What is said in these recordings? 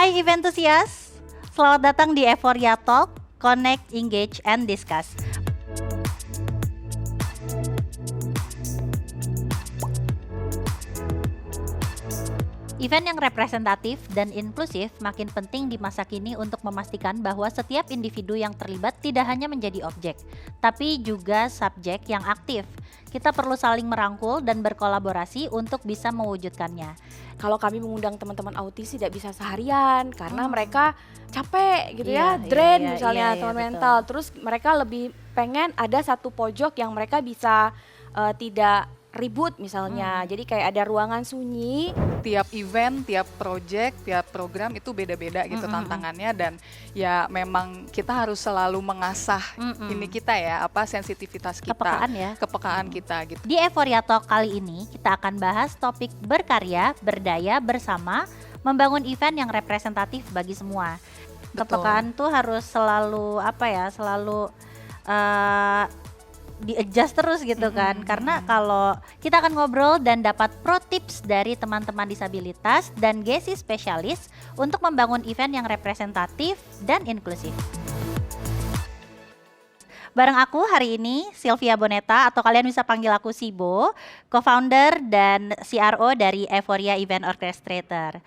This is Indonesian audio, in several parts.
Hai Eventusias, selamat datang di Euphoria Talk, Connect, Engage, and Discuss. Event yang representatif dan inklusif makin penting di masa kini untuk memastikan bahwa setiap individu yang terlibat tidak hanya menjadi objek, tapi juga subjek yang aktif. Kita perlu saling merangkul dan berkolaborasi untuk bisa mewujudkannya. Kalau kami mengundang teman-teman autis tidak bisa seharian karena mereka capek gitu ya, drain misalnya teman mental. Terus mereka lebih pengen ada satu pojok yang mereka bisa tidak ribut misalnya. Jadi kayak ada ruangan sunyi. Tiap event, tiap project, tiap program itu beda-beda gitu tantangannya, dan ya memang kita harus selalu mengasah ini kita ya, sensitivitas kita, kepekaan kita gitu. Di Euphoria Talk kali ini kita akan bahas topik berkarya, berdaya bersama, membangun event yang representatif bagi semua. Kepekaan tuh harus selalu selalu di-adjust terus gitu kan, karena kalau kita akan ngobrol dan dapat pro tips dari teman-teman disabilitas dan GESI spesialis untuk membangun event yang representatif dan inklusif. Bareng aku hari ini Sylvia Boneta, atau kalian bisa panggil aku Sibo, co-founder dan CRO dari Euphoria Event Orchestrator.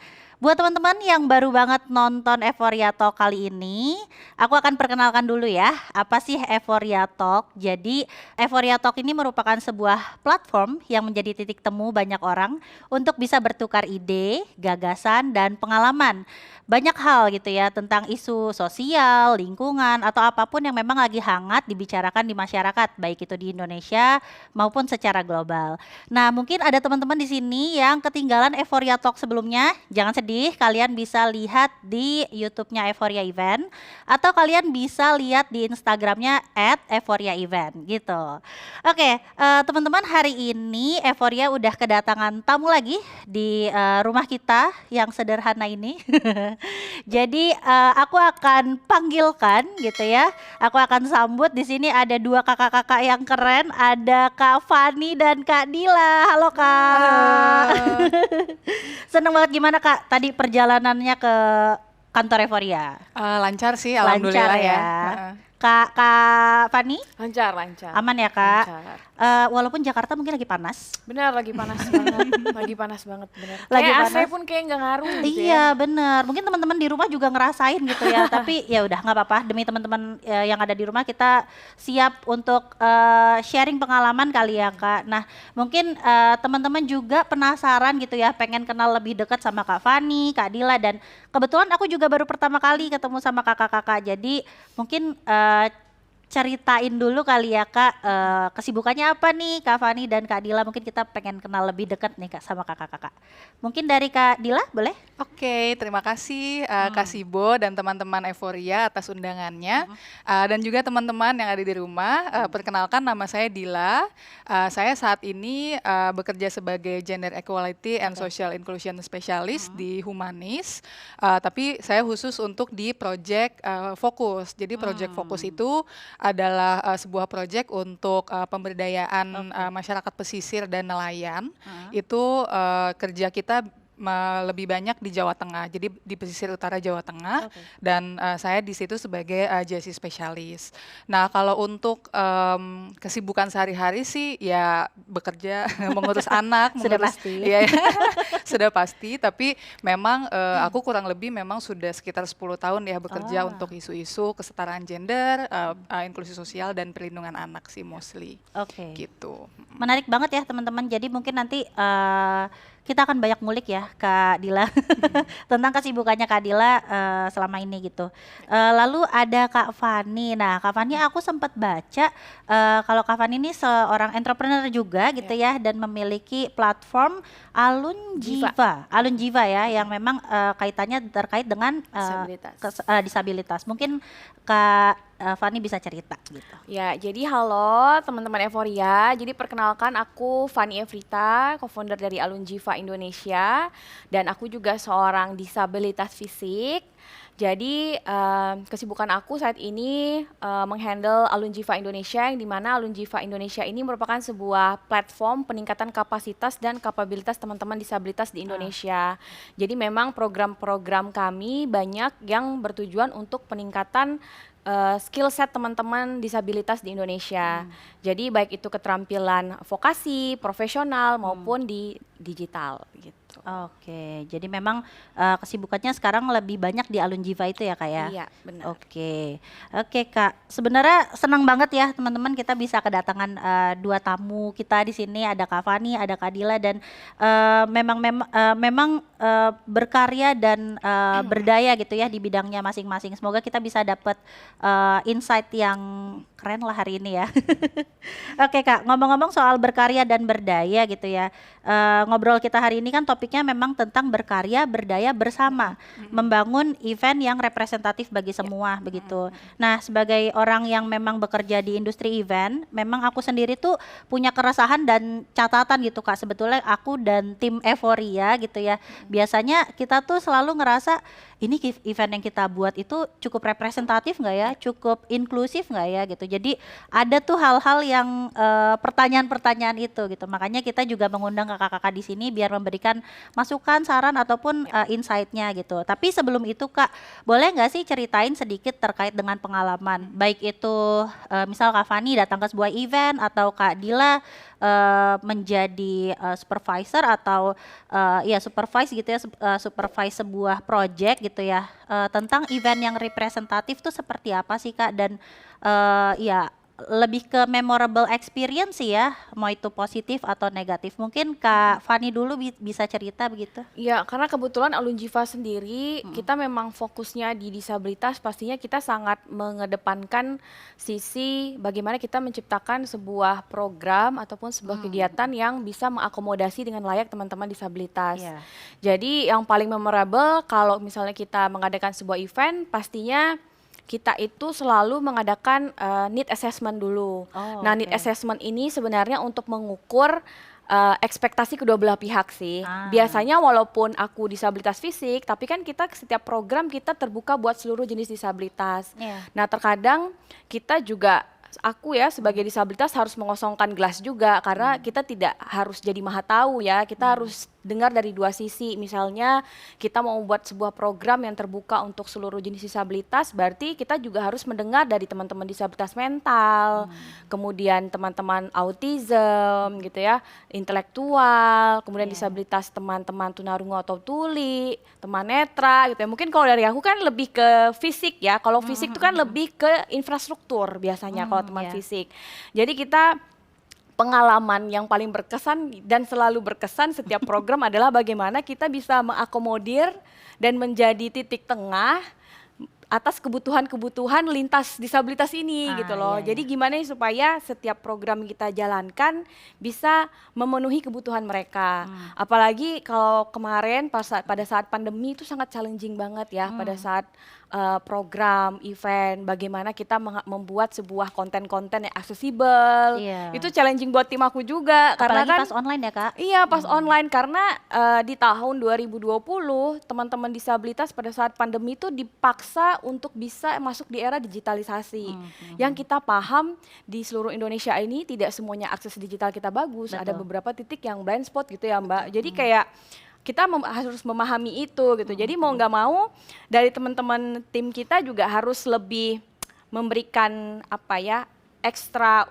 Buat teman-teman yang baru banget nonton Euphoria Talk kali ini, aku akan perkenalkan dulu ya, apa sih Euphoria Talk. Jadi Euphoria Talk ini merupakan sebuah platform yang menjadi titik temu banyak orang untuk bisa bertukar ide, gagasan, dan pengalaman. Banyak hal gitu ya tentang isu sosial, lingkungan, atau apapun yang memang lagi hangat dibicarakan di masyarakat, baik itu di Indonesia maupun secara global. Nah, mungkin ada teman-teman di sini yang ketinggalan Euphoria Talk sebelumnya. Jangan sedih, kalian bisa lihat di YouTube-nya Euphoria Event, atau kalian bisa lihat di Instagram-nya @euphoriaevent gitu. Oke, teman-teman, hari ini Euphoria udah kedatangan tamu lagi di rumah kita yang sederhana ini. Jadi aku akan panggilkan gitu ya. Aku akan sambut, di sini ada dua kakak-kakak yang keren, ada Kak Fani dan Kak Dila. Halo Kak. Halo. Seneng banget, gimana Kak tadi perjalanannya ke kantor Euphoria? Lancar sih, alhamdulillah lancar ya. Kak Fani? Lancar. Aman ya Kak? Lancar. Walaupun Jakarta mungkin lagi panas. Benar, lagi panas banget. Lagi panas banget, benar. Lagi kayak panas. AC pun kayak nggak ngaruh gitu Iya bener, mungkin teman-teman di rumah juga ngerasain gitu ya. Tapi ya udah nggak apa-apa, demi teman-teman yang ada di rumah kita siap untuk sharing pengalaman kali ya Kak. Nah mungkin teman-teman juga penasaran gitu ya, pengen kenal lebih dekat sama Kak Fani, Kak Dila, dan kebetulan aku juga baru pertama kali ketemu sama kakak-kakak. Jadi mungkin ceritain dulu kali ya Kak, kesibukannya apa nih Kak Fani dan Kak Dila. Mungkin kita pengen kenal lebih dekat nih Kak sama kakak-kakak. Mungkin dari Kak Dila boleh? Oke, terima kasih Kak Sibo dan teman-teman Euphoria atas undangannya. Dan juga teman-teman yang ada di rumah, perkenalkan nama saya Dila. Saya saat ini bekerja sebagai Gender Equality and Social Inclusion Specialist di Humanis. Tapi saya khusus untuk di Project Fokus. Jadi Project Fokus itu adalah sebuah proyek untuk pemberdayaan masyarakat pesisir dan nelayan. Itu kerja kita lebih banyak di Jawa Tengah, jadi di pesisir utara Jawa Tengah, dan saya di situ sebagai GESI spesialis. Nah kalau untuk kesibukan sehari-hari sih ya bekerja, mengurus anak, Sudah pasti. Ya, sudah pasti. Tapi memang aku kurang lebih memang sudah sekitar 10 tahun ya bekerja untuk isu-isu kesetaraan gender, inklusi sosial dan perlindungan anak sih mostly. Gitu. Menarik banget ya teman-teman. Jadi mungkin nanti kita akan banyak ngulik ya Kak Dila tentang kesibukannya Kak Dila selama ini gitu. Lalu ada Kak Fani. Nah Kak Fani aku sempat baca kalau Kak Fani ini seorang entrepreneur juga gitu ya, dan memiliki platform Alun Jiva ya, yang memang kaitannya terkait dengan disabilitas. Mungkin Kak Fani bisa cerita gitu. Ya, jadi halo teman-teman Euphoria. Jadi perkenalkan, aku Fani Evrita, co-founder dari Alun Jiva Indonesia, dan aku juga seorang disabilitas fisik. Jadi kesibukan aku saat ini menghandle Alunjiva Indonesia, yang dimana Alunjiva Indonesia ini merupakan sebuah platform peningkatan kapasitas dan kapabilitas teman-teman disabilitas di Indonesia. Jadi memang program-program kami banyak yang bertujuan untuk peningkatan skill set teman-teman disabilitas di Indonesia. Jadi baik itu keterampilan vokasi, profesional maupun di digital gitu. Oke, jadi memang kesibukannya sekarang lebih banyak di Alunjiva itu ya Kak ya? Iya, benar. Oke Kak. Sebenarnya senang banget ya teman-teman kita bisa kedatangan dua tamu kita di sini, ada Kak Fani, ada Kak Dila, dan memang berkarya dan berdaya gitu ya di bidangnya masing-masing. Semoga kita bisa dapat insight yang keren lah hari ini ya. Oke Kak, ngomong-ngomong soal berkarya dan berdaya gitu ya. Ngobrol kita hari ini kan topiknya memang tentang berkarya, berdaya bersama, membangun event yang representatif bagi semua begitu. Nah, sebagai orang yang memang bekerja di industri event, memang aku sendiri tuh punya keresahan dan catatan gitu Kak. Sebetulnya aku dan tim Euphoria gitu ya, biasanya kita tuh selalu ngerasa ini event yang kita buat itu cukup representatif nggak ya, cukup inklusif nggak ya gitu. Jadi ada tuh hal-hal yang pertanyaan-pertanyaan itu gitu. Makanya kita juga mengundang kakak-kakak di sini biar memberikan masukan, saran ataupun insight-nya gitu. Tapi sebelum itu Kak, boleh nggak sih ceritain sedikit terkait dengan pengalaman, baik itu misal Kak Fani datang ke sebuah event atau Kak Dila menjadi supervisor atau ya supervise gitu ya, supervise sebuah project gitu ya, tentang event yang representatif tuh seperti apa sih Kak, dan ya lebih ke memorable experience sih ya, mau itu positif atau negatif. Mungkin Kak Fani dulu bisa cerita begitu. Ya, karena kebetulan Alunjiva sendiri kita memang fokusnya di disabilitas, pastinya kita sangat mengedepankan sisi bagaimana kita menciptakan sebuah program ataupun sebuah kegiatan yang bisa mengakomodasi dengan layak teman-teman disabilitas. Iya. Jadi yang paling memorable kalau misalnya kita mengadakan sebuah event, pastinya kita itu selalu mengadakan need assessment dulu. Nah, need assessment ini sebenarnya untuk mengukur ekspektasi kedua belah pihak sih. Biasanya walaupun aku disabilitas fisik, tapi kan kita setiap program kita terbuka buat seluruh jenis disabilitas. Nah, terkadang kita juga, aku ya sebagai disabilitas harus mengosongkan gelas juga, karena kita tidak harus jadi maha tahu ya, kita harus dengar dari dua sisi. Misalnya kita mau buat sebuah program yang terbuka untuk seluruh jenis disabilitas, berarti kita juga harus mendengar dari teman-teman disabilitas mental, kemudian teman-teman autism gitu ya, intelektual, kemudian disabilitas teman-teman tunarungu atau tuli, teman netra gitu ya. Mungkin kalau dari aku kan lebih ke fisik ya, kalau fisik itu kan lebih ke infrastruktur biasanya kalau teman fisik. Jadi kita pengalaman yang paling berkesan dan selalu berkesan setiap program adalah bagaimana kita bisa mengakomodir dan menjadi titik tengah atas kebutuhan-kebutuhan lintas disabilitas ini gitu loh. Jadi gimana supaya setiap program yang kita jalankan bisa memenuhi kebutuhan mereka. Apalagi kalau kemarin pada saat pandemi itu sangat challenging banget ya, pada saat program, event, bagaimana kita membuat sebuah konten-konten yang aksesibel. Itu challenging buat tim aku juga. Apalagi karena kan pas online ya Kak? Iya, pas online, karena di tahun 2020 teman-teman disabilitas pada saat pandemi itu dipaksa untuk bisa masuk di era digitalisasi. Yang kita paham di seluruh Indonesia ini tidak semuanya akses digital kita bagus. Ada beberapa titik yang blind spot gitu ya Mbak. Jadi kayak kita harus memahami itu gitu. Jadi mau nggak mau dari teman-teman tim kita juga harus lebih memberikan apa ya, ekstra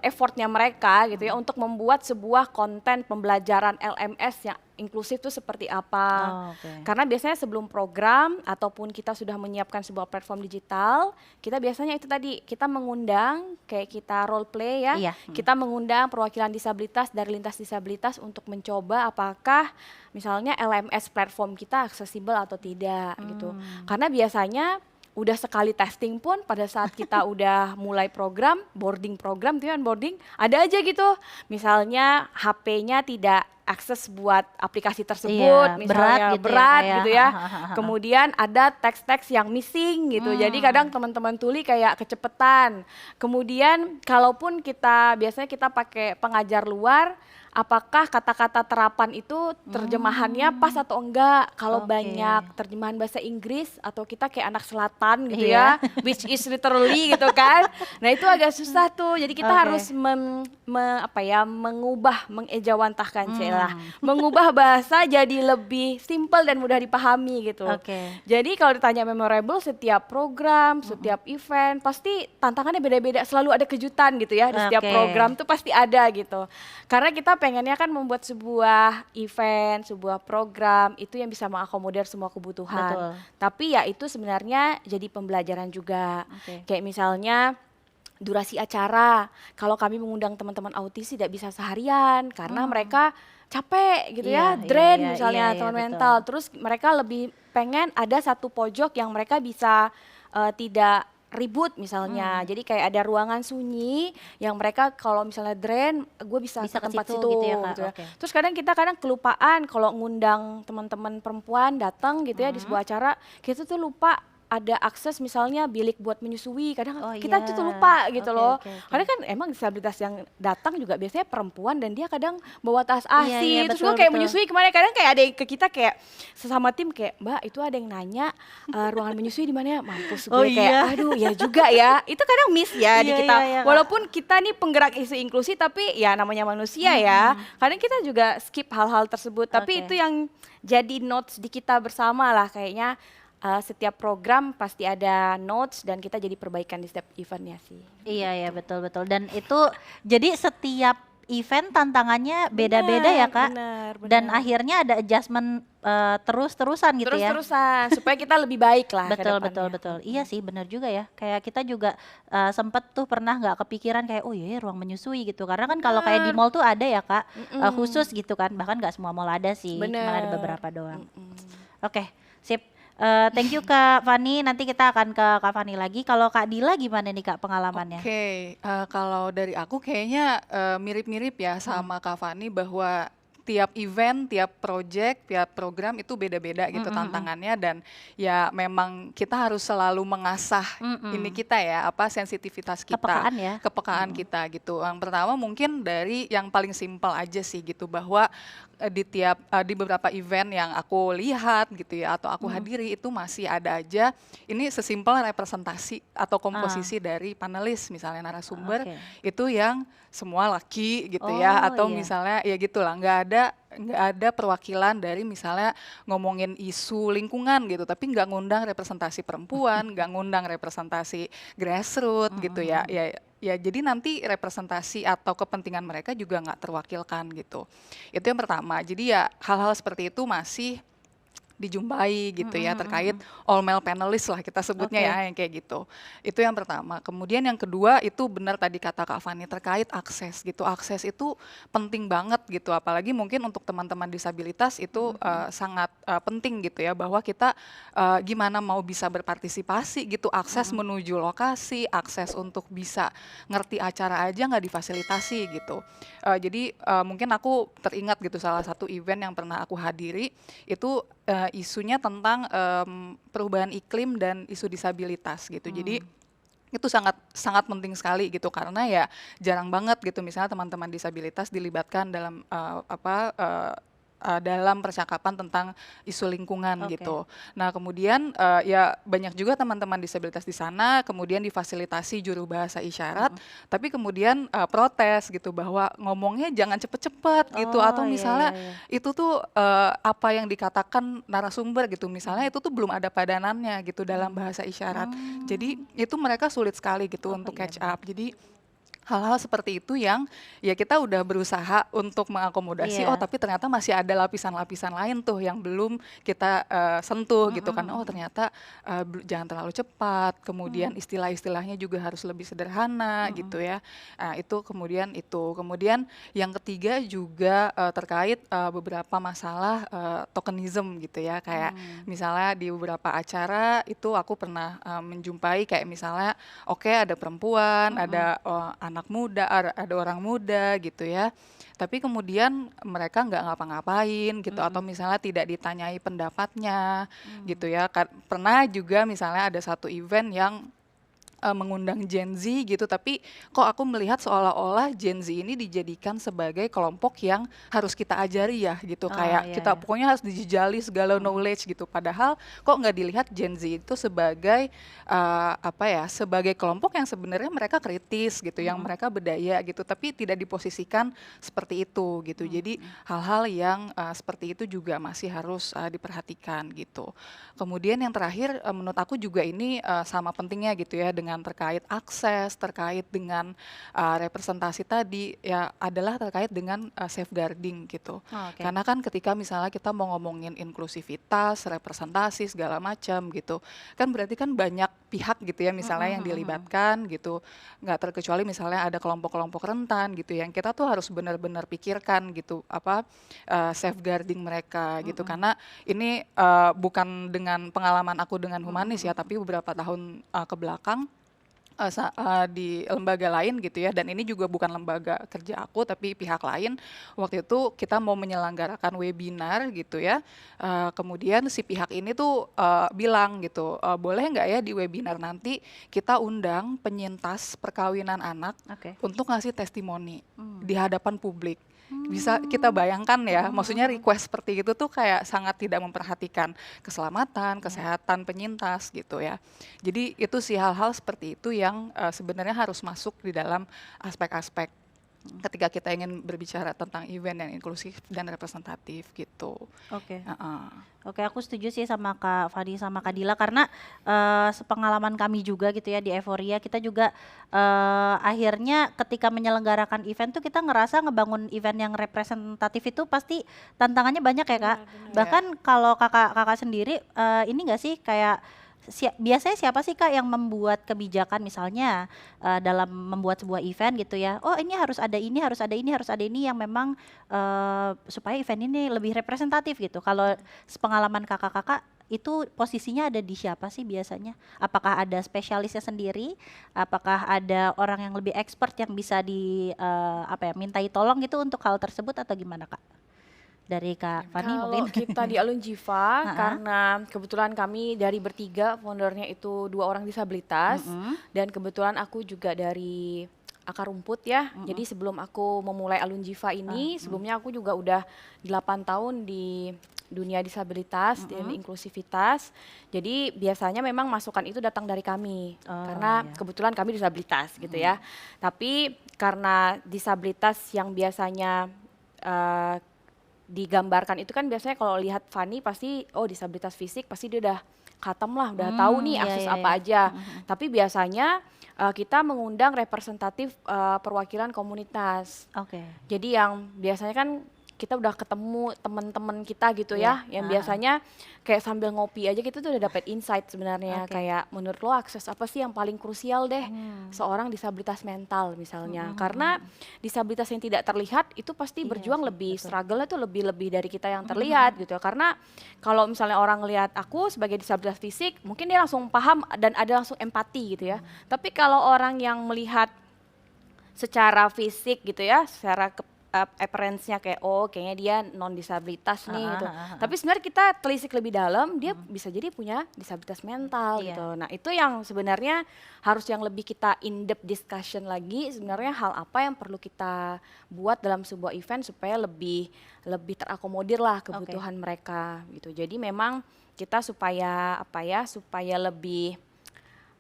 effortnya mereka gitu ya untuk membuat sebuah konten pembelajaran LMS yang inklusif itu seperti apa. Karena biasanya sebelum program ataupun kita sudah menyiapkan sebuah platform digital, kita biasanya itu tadi kita mengundang, kayak kita role play ya, kita mengundang perwakilan disabilitas dari lintas disabilitas untuk mencoba apakah misalnya LMS platform kita aksesibel atau tidak gitu. Karena biasanya udah sekali testing pun pada saat kita udah mulai program, boarding program, tuh onboarding, ada aja gitu. Misalnya HP-nya tidak akses buat aplikasi tersebut, misalnya berat gitu ya. Kemudian ada teks-teks yang missing gitu. Jadi kadang teman-teman tuli kayak kecepetan. Kemudian kalaupun biasanya kita pakai pengajar luar, apakah kata-kata terapan itu terjemahannya pas atau enggak? Kalau banyak terjemahan bahasa Inggris atau kita kayak anak selatan gitu ya, which is literally gitu kan. Nah itu agak susah tuh. Jadi kita harus mengubah, mengejawantahkan mengubah bahasa jadi lebih simple dan mudah dipahami gitu. Jadi kalau ditanya memorable, setiap program, setiap event pasti tantangannya beda-beda. Selalu ada kejutan gitu ya di setiap program tuh pasti ada gitu. Karena kita pengennya kan membuat sebuah event, sebuah program itu yang bisa mengakomodir semua kebutuhan. Tapi ya itu sebenarnya jadi pembelajaran juga. Kayak misalnya durasi acara. Kalau kami mengundang teman-teman autis tidak bisa seharian karena mereka capek gitu ya, drain misalnya teman mental. Terus mereka lebih pengen ada satu pojok yang mereka bisa tidak ribut misalnya. Jadi kayak ada ruangan sunyi yang mereka kalau misalnya drain, gue bisa ke tempat situ gitu ya, Kak. Gitu ya. Terus kadang kelupaan kalau ngundang teman-teman perempuan datang gitu ya di sebuah acara, kita tuh lupa ada akses misalnya bilik buat menyusui, kadang kita tuh lupa gitu loh. Karena kan emang disabilitas yang datang juga biasanya perempuan dan dia kadang bawa tas ASI, terus gue kayak menyusui kemana, kadang kayak ada yang ke kita kayak sesama tim kayak, Mbak itu ada yang nanya ruangan menyusui di mana ya, mampus gue kayak aduh ya juga ya, itu kadang miss ya di kita. Walaupun kita nih penggerak isu inklusi tapi ya namanya manusia ya, kadang kita juga skip hal-hal tersebut, tapi itu yang jadi notes di kita bersama lah kayaknya. Setiap program pasti ada notes dan kita jadi perbaikan di setiap eventnya sih. Iya betul. Dan itu jadi setiap event tantangannya beda-beda ya Kak. Bener. Dan akhirnya ada adjustment terus-terusan gitu ya. Terus-terusan supaya kita lebih baik lah. Betul. Iya sih benar juga ya. Kayak kita juga sempet tuh pernah nggak kepikiran kayak oh iya ruang menyusui gitu. Karena kan kalau kayak di mall tuh ada ya Kak khusus gitu kan. Bahkan nggak semua mall ada sih. Cuma ada beberapa doang. Oke, sip. Thank you Kak Fani, nanti kita akan ke Kak Fani lagi. Kalau Kak Dila gimana nih Kak pengalamannya? Kalau dari aku kayaknya mirip-mirip ya sama Kak Fani bahwa tiap event, tiap project, tiap program itu beda-beda gitu tantangannya dan ya memang kita harus selalu mengasah ini kita ya, sensitivitas kita, kepekaan kita gitu. Yang pertama mungkin dari yang paling simpel aja sih gitu bahwa di beberapa event yang aku lihat gitu ya atau aku hadiri itu masih ada aja ini sesimpel representasi atau komposisi dari panelis misalnya narasumber itu yang semua laki gitu ya atau misalnya ya gitulah nggak ada perwakilan dari misalnya ngomongin isu lingkungan gitu tapi nggak ngundang representasi perempuan nggak ngundang representasi grassroots gitu ya jadi nanti representasi atau kepentingan mereka juga nggak terwakilkan gitu. Itu yang pertama. Jadi ya hal-hal seperti itu masih dijumpai gitu ya terkait all male panelist lah kita sebutnya ya yang kayak gitu. Itu yang pertama. Kemudian yang kedua itu benar tadi kata Kak Fani terkait akses gitu. Akses itu penting banget gitu apalagi mungkin untuk teman-teman disabilitas itu sangat penting gitu ya bahwa kita gimana mau bisa berpartisipasi gitu akses menuju lokasi, akses untuk bisa ngerti acara aja nggak difasilitasi gitu. Jadi mungkin aku teringat gitu salah satu event yang pernah aku hadiri itu isunya tentang perubahan iklim dan isu disabilitas gitu. Jadi itu sangat penting sekali gitu karena ya jarang banget gitu misalnya teman-teman disabilitas dilibatkan dalam dalam percakapan tentang isu lingkungan gitu. Nah kemudian ya banyak juga teman-teman disabilitas di sana kemudian difasilitasi juru bahasa isyarat tapi kemudian protes gitu bahwa ngomongnya jangan cepet-cepet gitu atau misalnya itu tuh apa yang dikatakan narasumber gitu misalnya itu tuh belum ada padanannya gitu dalam bahasa isyarat. Jadi itu mereka sulit sekali gitu untuk catch up. Jadi hal-hal seperti itu yang ya kita udah berusaha untuk mengakomodasi tapi ternyata masih ada lapisan-lapisan lain tuh yang belum kita sentuh gitu kan ternyata jangan terlalu cepat kemudian istilah-istilahnya juga harus lebih sederhana gitu ya. Itu kemudian yang ketiga juga terkait beberapa masalah tokenism gitu ya kayak misalnya di beberapa acara itu aku pernah menjumpai kayak misalnya ada perempuan ada anak muda, ada orang muda gitu ya. Tapi kemudian mereka nggak ngapa-ngapain gitu, atau misalnya tidak ditanyai pendapatnya gitu ya. Pernah juga misalnya ada satu event yang mengundang Gen Z gitu, tapi kok aku melihat seolah-olah Gen Z ini dijadikan sebagai kelompok yang harus kita ajari ya gitu, kayak iya, kita iya. pokoknya harus dijejali segala knowledge gitu, padahal kok nggak dilihat Gen Z itu sebagai apa ya, sebagai kelompok yang sebenarnya mereka kritis gitu, yang mereka berdaya gitu, tapi tidak diposisikan seperti itu gitu. Jadi hal-hal yang seperti itu juga masih harus diperhatikan gitu. Kemudian yang terakhir menurut aku juga ini sama pentingnya gitu ya, dengan terkait akses, terkait dengan representasi tadi ya, adalah terkait dengan safeguarding gitu. Oh, oke. Karena kan ketika misalnya kita mau ngomongin inklusivitas, representasi segala macam gitu, kan berarti kan banyak pihak gitu ya misalnya yang dilibatkan gitu. Nggak terkecuali misalnya ada kelompok-kelompok rentan gitu, yang kita tuh harus benar-benar pikirkan gitu apa safeguarding mereka gitu. Karena ini bukan dengan pengalaman aku dengan humanis ya, tapi beberapa tahun ke belakang di lembaga lain gitu ya, dan ini juga bukan lembaga kerja aku tapi pihak lain. Waktu itu kita mau menyelenggarakan webinar gitu ya, kemudian si pihak ini tuh bilang gitu, boleh nggak ya di webinar nanti kita undang penyintas perkawinan anak Oke. untuk ngasih testimoni di hadapan publik. Bisa kita bayangkan ya, maksudnya request seperti itu tuh kayak sangat tidak memperhatikan keselamatan, kesehatan penyintas gitu ya. Jadi itu sih hal-hal seperti itu yang sebenarnya harus masuk di dalam aspek-aspek ketika kita ingin berbicara tentang event yang inklusif dan representatif gitu. Oke. Heeh. Oke, aku setuju sih sama Kak Fadi sama Kak Dila, karena sepengalaman kami juga gitu ya di Euphoria, kita juga akhirnya ketika menyelenggarakan event tuh kita ngerasa ngebangun event yang representatif itu pasti tantangannya banyak ya Kak. Bahkan kalau kakak sendiri ini nggak sih kayak biasanya siapa sih Kak yang membuat kebijakan misalnya dalam membuat sebuah event gitu ya, oh ini harus ada ini, harus ada ini, harus ada ini, yang memang supaya event ini lebih representatif gitu. Kalau sepengalaman kakak-kakak itu posisinya ada di siapa sih biasanya? Apakah ada spesialisnya sendiri? Apakah ada orang yang lebih expert yang bisa apa ya, mintai tolong gitu untuk hal tersebut, atau gimana Kak? Dari Kak Fani Kalau mungkin. kita di Alunjiva, Ha-ha. karena kebetulan kami dari bertiga, foundernya itu 2 orang disabilitas, dan kebetulan aku juga dari akar rumput ya. Jadi sebelum aku memulai Alunjiva ini, sebelumnya aku juga udah 8 tahun di dunia disabilitas dan inklusivitas. Jadi biasanya memang masukan itu datang dari kami, karena iya. kebetulan kami disabilitas gitu ya. Tapi karena disabilitas yang biasanya digambarkan itu kan biasanya kalau lihat Fani pasti disabilitas fisik pasti dia udah khatam lah, udah tahu nih Iya, akses iya, apa iya. aja. Tapi biasanya kita mengundang representatif perwakilan komunitas. Oke. Jadi yang biasanya kan kita udah ketemu teman-teman kita gitu ya, yang biasanya kayak sambil ngopi aja kita tuh udah dapat insight sebenarnya. Oke. Kayak menurut lo akses apa sih yang paling krusial deh seorang disabilitas mental misalnya. Karena disabilitas yang tidak terlihat itu pasti Iya berjuang sih, lebih, betul. struggle-nya tuh lebih dari kita yang terlihat gitu. Karena kalau misalnya orang lihat aku sebagai disabilitas fisik, mungkin dia langsung paham dan ada langsung empati gitu ya. Tapi kalau orang yang melihat secara fisik gitu ya, secara appearance-nya kayak kayaknya dia non disabilitas nih gitu. Tapi sebenarnya kita telisik lebih dalam, dia bisa jadi punya disabilitas mental Iya. gitu. Nah, itu yang sebenarnya harus yang lebih kita in-depth discussion lagi, sebenarnya hal apa yang perlu kita buat dalam sebuah event supaya lebih terakomodir lah kebutuhan mereka gitu. Jadi memang kita supaya supaya lebih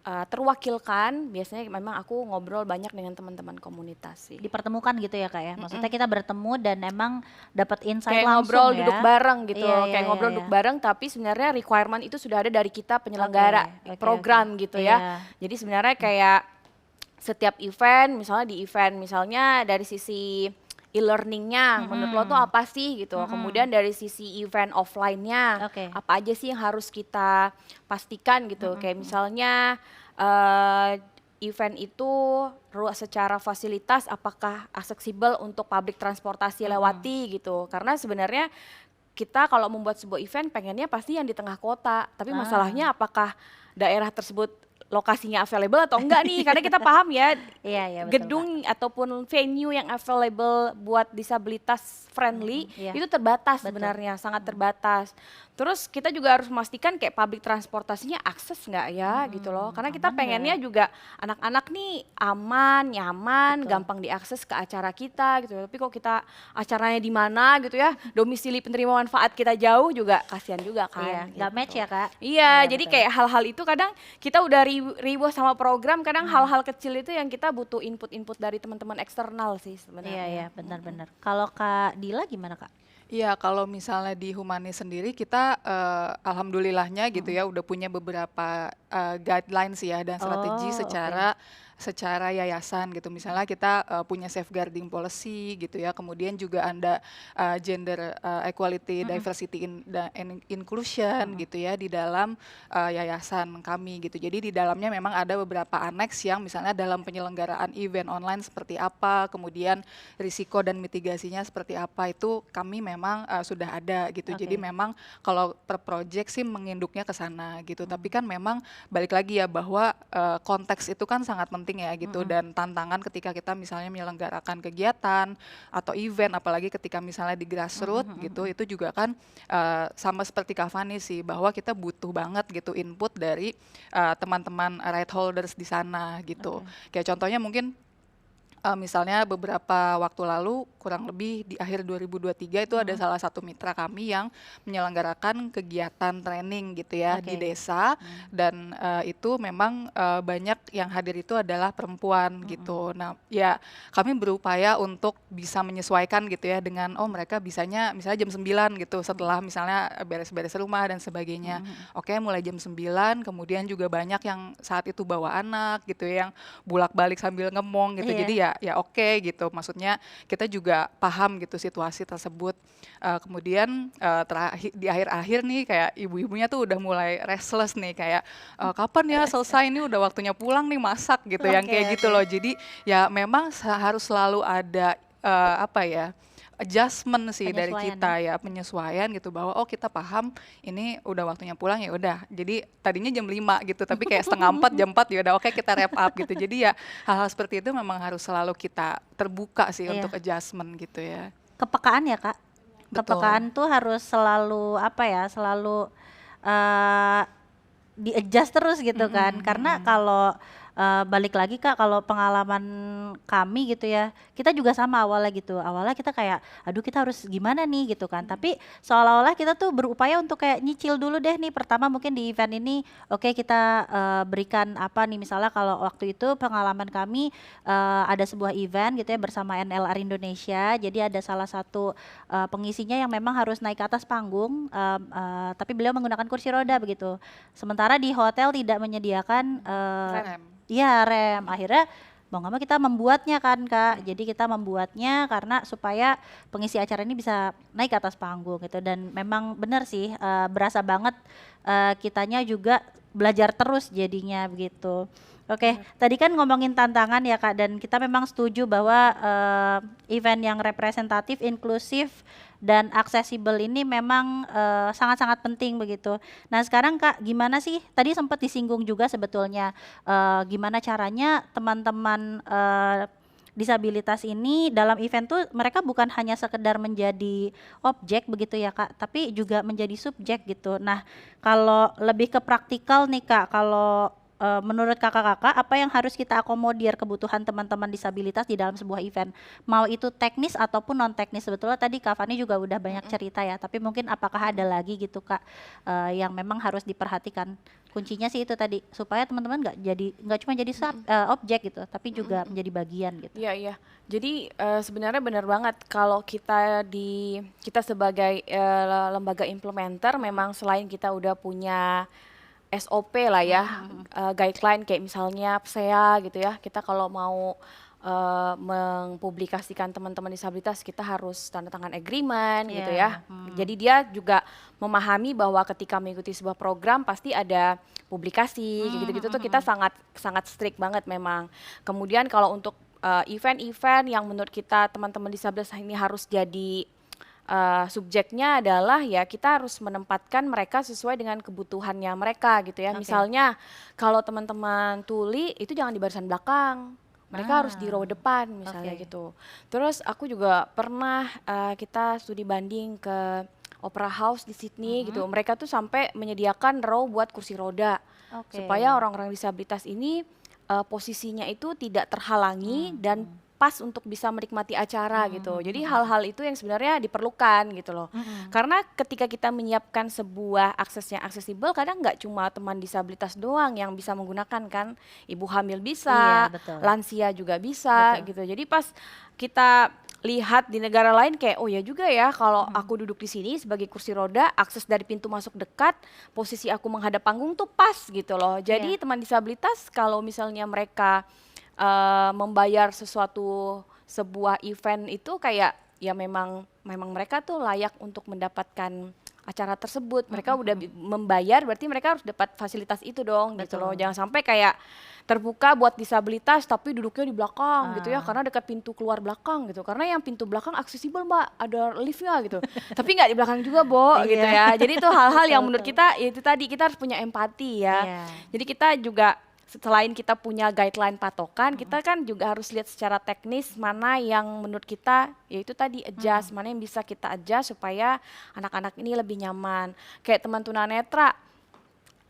terwakilkan, biasanya memang aku ngobrol banyak dengan teman-teman komunitas sih. Dipertemukan gitu ya Kak ya, maksudnya kita bertemu dan emang dapat insight Kayak langsung ngobrol ya. duduk bareng gitu, Iya, kayak iya, ngobrol iya, duduk iya. bareng, tapi sebenarnya requirement itu sudah ada dari kita penyelenggara Oke, program oke. gitu Iya. ya. Jadi sebenarnya kayak setiap event, misalnya di event misalnya dari sisi e-learningnya, menurut lo tuh apa sih gitu. Kemudian dari sisi event offline-nya, Oke. apa aja sih yang harus kita pastikan gitu. Kayak misalnya event itu secara fasilitas apakah aksesibel untuk public transportasi lewati gitu. Karena sebenarnya kita kalau membuat sebuah event pengennya pasti yang di tengah kota, tapi masalahnya apakah daerah tersebut lokasinya available atau enggak nih, karena kita paham ya Iya, iya betul, Kak. gedung ataupun venue yang available buat disabilitas friendly Iya. itu terbatas Betul. sebenarnya, sangat terbatas. Terus kita juga harus memastikan kayak public transportasinya akses nggak ya gitu loh, karena kita aman pengennya nggak? juga anak-anak nih aman, nyaman, Betul. gampang diakses ke acara kita gitu. Tapi kok kita acaranya di mana gitu ya, domisili penerima manfaat kita jauh juga kasihan juga kan. Iya, nggak gitu. match ya Kak? Iya, jadi betul. kayak hal-hal itu kadang kita udah riweh sama program, kadang hal-hal kecil itu yang kita butuh input-input dari teman-teman eksternal sih sebenarnya. Iya, iya benar-benar. Kalau Kak Dila gimana Kak? Iya, kalau misalnya di Humanis sendiri kita alhamdulillahnya gitu ya udah punya beberapa guidelines ya dan strategi Oh, secara yayasan gitu. Misalnya kita punya safeguarding policy gitu ya. Kemudian juga ada gender equality, diversity and inclusion gitu ya di dalam yayasan kami gitu. Jadi di dalamnya memang ada beberapa aneks yang misalnya dalam penyelenggaraan event online seperti apa, kemudian risiko dan mitigasinya seperti apa itu kami memang sudah ada gitu. Jadi Oke. memang kalau per project sih menginduknya ke sana gitu. Tapi kan memang balik lagi ya bahwa konteks itu kan sangat penting ya gitu dan tantangan ketika kita misalnya menyelenggarakan kegiatan atau event apalagi ketika misalnya di grassroots gitu itu juga kan sama seperti Kak Fani sih bahwa kita butuh banget gitu input dari teman-teman right holders di sana gitu. Kayak contohnya mungkin misalnya beberapa waktu lalu kurang lebih di akhir 2023 itu ada salah satu mitra kami yang menyelenggarakan kegiatan training gitu ya di Oke. desa dan itu memang banyak yang hadir itu adalah perempuan gitu. Nah ya kami berupaya untuk bisa menyesuaikan gitu ya dengan mereka bisanya misalnya jam 9 gitu setelah misalnya beres-beres rumah dan sebagainya. Oke mulai jam 9 kemudian juga banyak yang saat itu bawa anak gitu ya yang bolak-balik sambil ngemong gitu. Iya. Jadi ya oke gitu. Maksudnya kita juga paham gitu situasi tersebut. Kemudian di akhir-akhir nih kayak ibu-ibunya tuh udah mulai restless nih kayak kapan ya selesai ini udah waktunya pulang nih masak gitu yang Oke, kayak gitu oke. loh. Jadi ya memang harus selalu ada apa ya adjustment sih dari Penyesuaian kita ya penyesuaian gitu bahwa kita paham ini udah waktunya pulang ya udah jadi tadinya jam 5 gitu tapi kayak setengah 4 jam 4 ya udah oke kita wrap up gitu jadi ya hal-hal seperti itu memang harus selalu kita terbuka sih Iya. untuk adjustment gitu ya. Kepekaan ya Kak? Betul. Kepekaan tuh harus selalu apa ya, selalu di-adjust terus gitu kan. Karena kalau balik lagi Kak, kalau pengalaman kami gitu ya, kita juga sama awalnya gitu. Awalnya kita kayak, aduh kita harus gimana nih gitu kan. Tapi seolah-olah kita tuh berupaya untuk kayak nyicil dulu deh nih. Pertama mungkin di event ini, oke kita berikan apa nih. Misalnya kalau waktu itu pengalaman kami ada sebuah event gitu ya bersama NLR Indonesia. Jadi ada salah satu pengisinya yang memang harus naik ke atas panggung, tapi beliau menggunakan kursi roda begitu. Sementara di hotel tidak menyediakan Rem. iya rem. Akhirnya mau nggak mau kita membuatnya kan Kak. Jadi kita membuatnya karena supaya pengisi acara ini bisa naik ke atas panggung gitu. Dan memang benar sih berasa banget kitanya juga belajar terus jadinya begitu. Oke, tadi kan ngomongin tantangan ya Kak, dan kita memang setuju bahwa event yang representatif, inklusif, dan aksesibel ini memang sangat-sangat penting begitu. Nah sekarang Kak, gimana sih? Tadi sempat disinggung juga sebetulnya gimana caranya teman-teman disabilitas ini dalam event tuh mereka bukan hanya sekedar menjadi objek begitu ya Kak, tapi juga menjadi subjek gitu. Nah kalau lebih ke praktikal nih Kak, kalau menurut kakak-kakak apa yang harus kita akomodir kebutuhan teman-teman disabilitas di dalam sebuah event, mau itu teknis ataupun non teknis. Sebetulnya tadi Kak Fani juga udah banyak cerita ya, tapi mungkin apakah ada lagi gitu Kak yang memang harus diperhatikan. Kuncinya sih itu tadi supaya teman-teman nggak cuma jadi objek gitu, tapi juga menjadi bagian gitu. Iya, iya. Jadi sebenarnya benar banget kalau kita sebagai lembaga implementer memang selain kita udah punya SOP lah ya, guideline kayak misalnya PSEA gitu ya. Kita kalau mau mempublikasikan teman-teman disabilitas kita harus tanda tangan agreement gitu ya. Jadi dia juga memahami bahwa ketika mengikuti sebuah program pasti ada publikasi kayak gitu-gitu tuh kita sangat sangat strict banget memang. Kemudian kalau untuk event-event yang menurut kita teman-teman disabilitas ini harus jadi subjeknya adalah ya kita harus menempatkan mereka sesuai dengan kebutuhannya mereka gitu ya. Misalnya kalau teman-teman tuli itu jangan di barisan belakang. Mereka harus di row depan misalnya gitu. Terus aku juga pernah kita studi banding ke Opera House di Sydney gitu. Mereka tuh sampai menyediakan row buat kursi roda supaya orang-orang disabilitas ini posisinya itu tidak terhalangi dan pas untuk bisa menikmati acara gitu. Jadi hal-hal itu yang sebenarnya diperlukan gitu loh. Karena ketika kita menyiapkan sebuah akses yang aksesibel, kadang nggak cuma teman disabilitas doang yang bisa menggunakan kan. Ibu hamil bisa, lansia juga bisa gitu. Jadi pas kita lihat di negara lain kayak oh ya juga ya kalau aku duduk di sini sebagai kursi roda, akses dari pintu masuk dekat, posisi aku menghadap panggung tuh pas gitu loh. Jadi teman disabilitas kalau misalnya mereka membayar sebuah event itu kayak ya memang mereka tuh layak untuk mendapatkan acara tersebut. Mereka udah membayar berarti mereka harus dapat fasilitas itu dong gitu loh. Jangan sampai kayak terbuka buat disabilitas tapi duduknya di belakang gitu ya karena dekat pintu keluar belakang gitu. Karena yang pintu belakang aksesibel Mbak, ada liftnya gitu. Tapi nggak di belakang juga Bo gitu ya. Jadi itu hal-hal yang menurut kita ya itu tadi kita harus punya empati ya. Jadi kita juga selain kita punya guideline patokan, kita kan juga harus lihat secara teknis mana yang menurut kita, yaitu tadi adjust, mana yang bisa kita adjust supaya anak-anak ini lebih nyaman. Kayak teman tunanetra,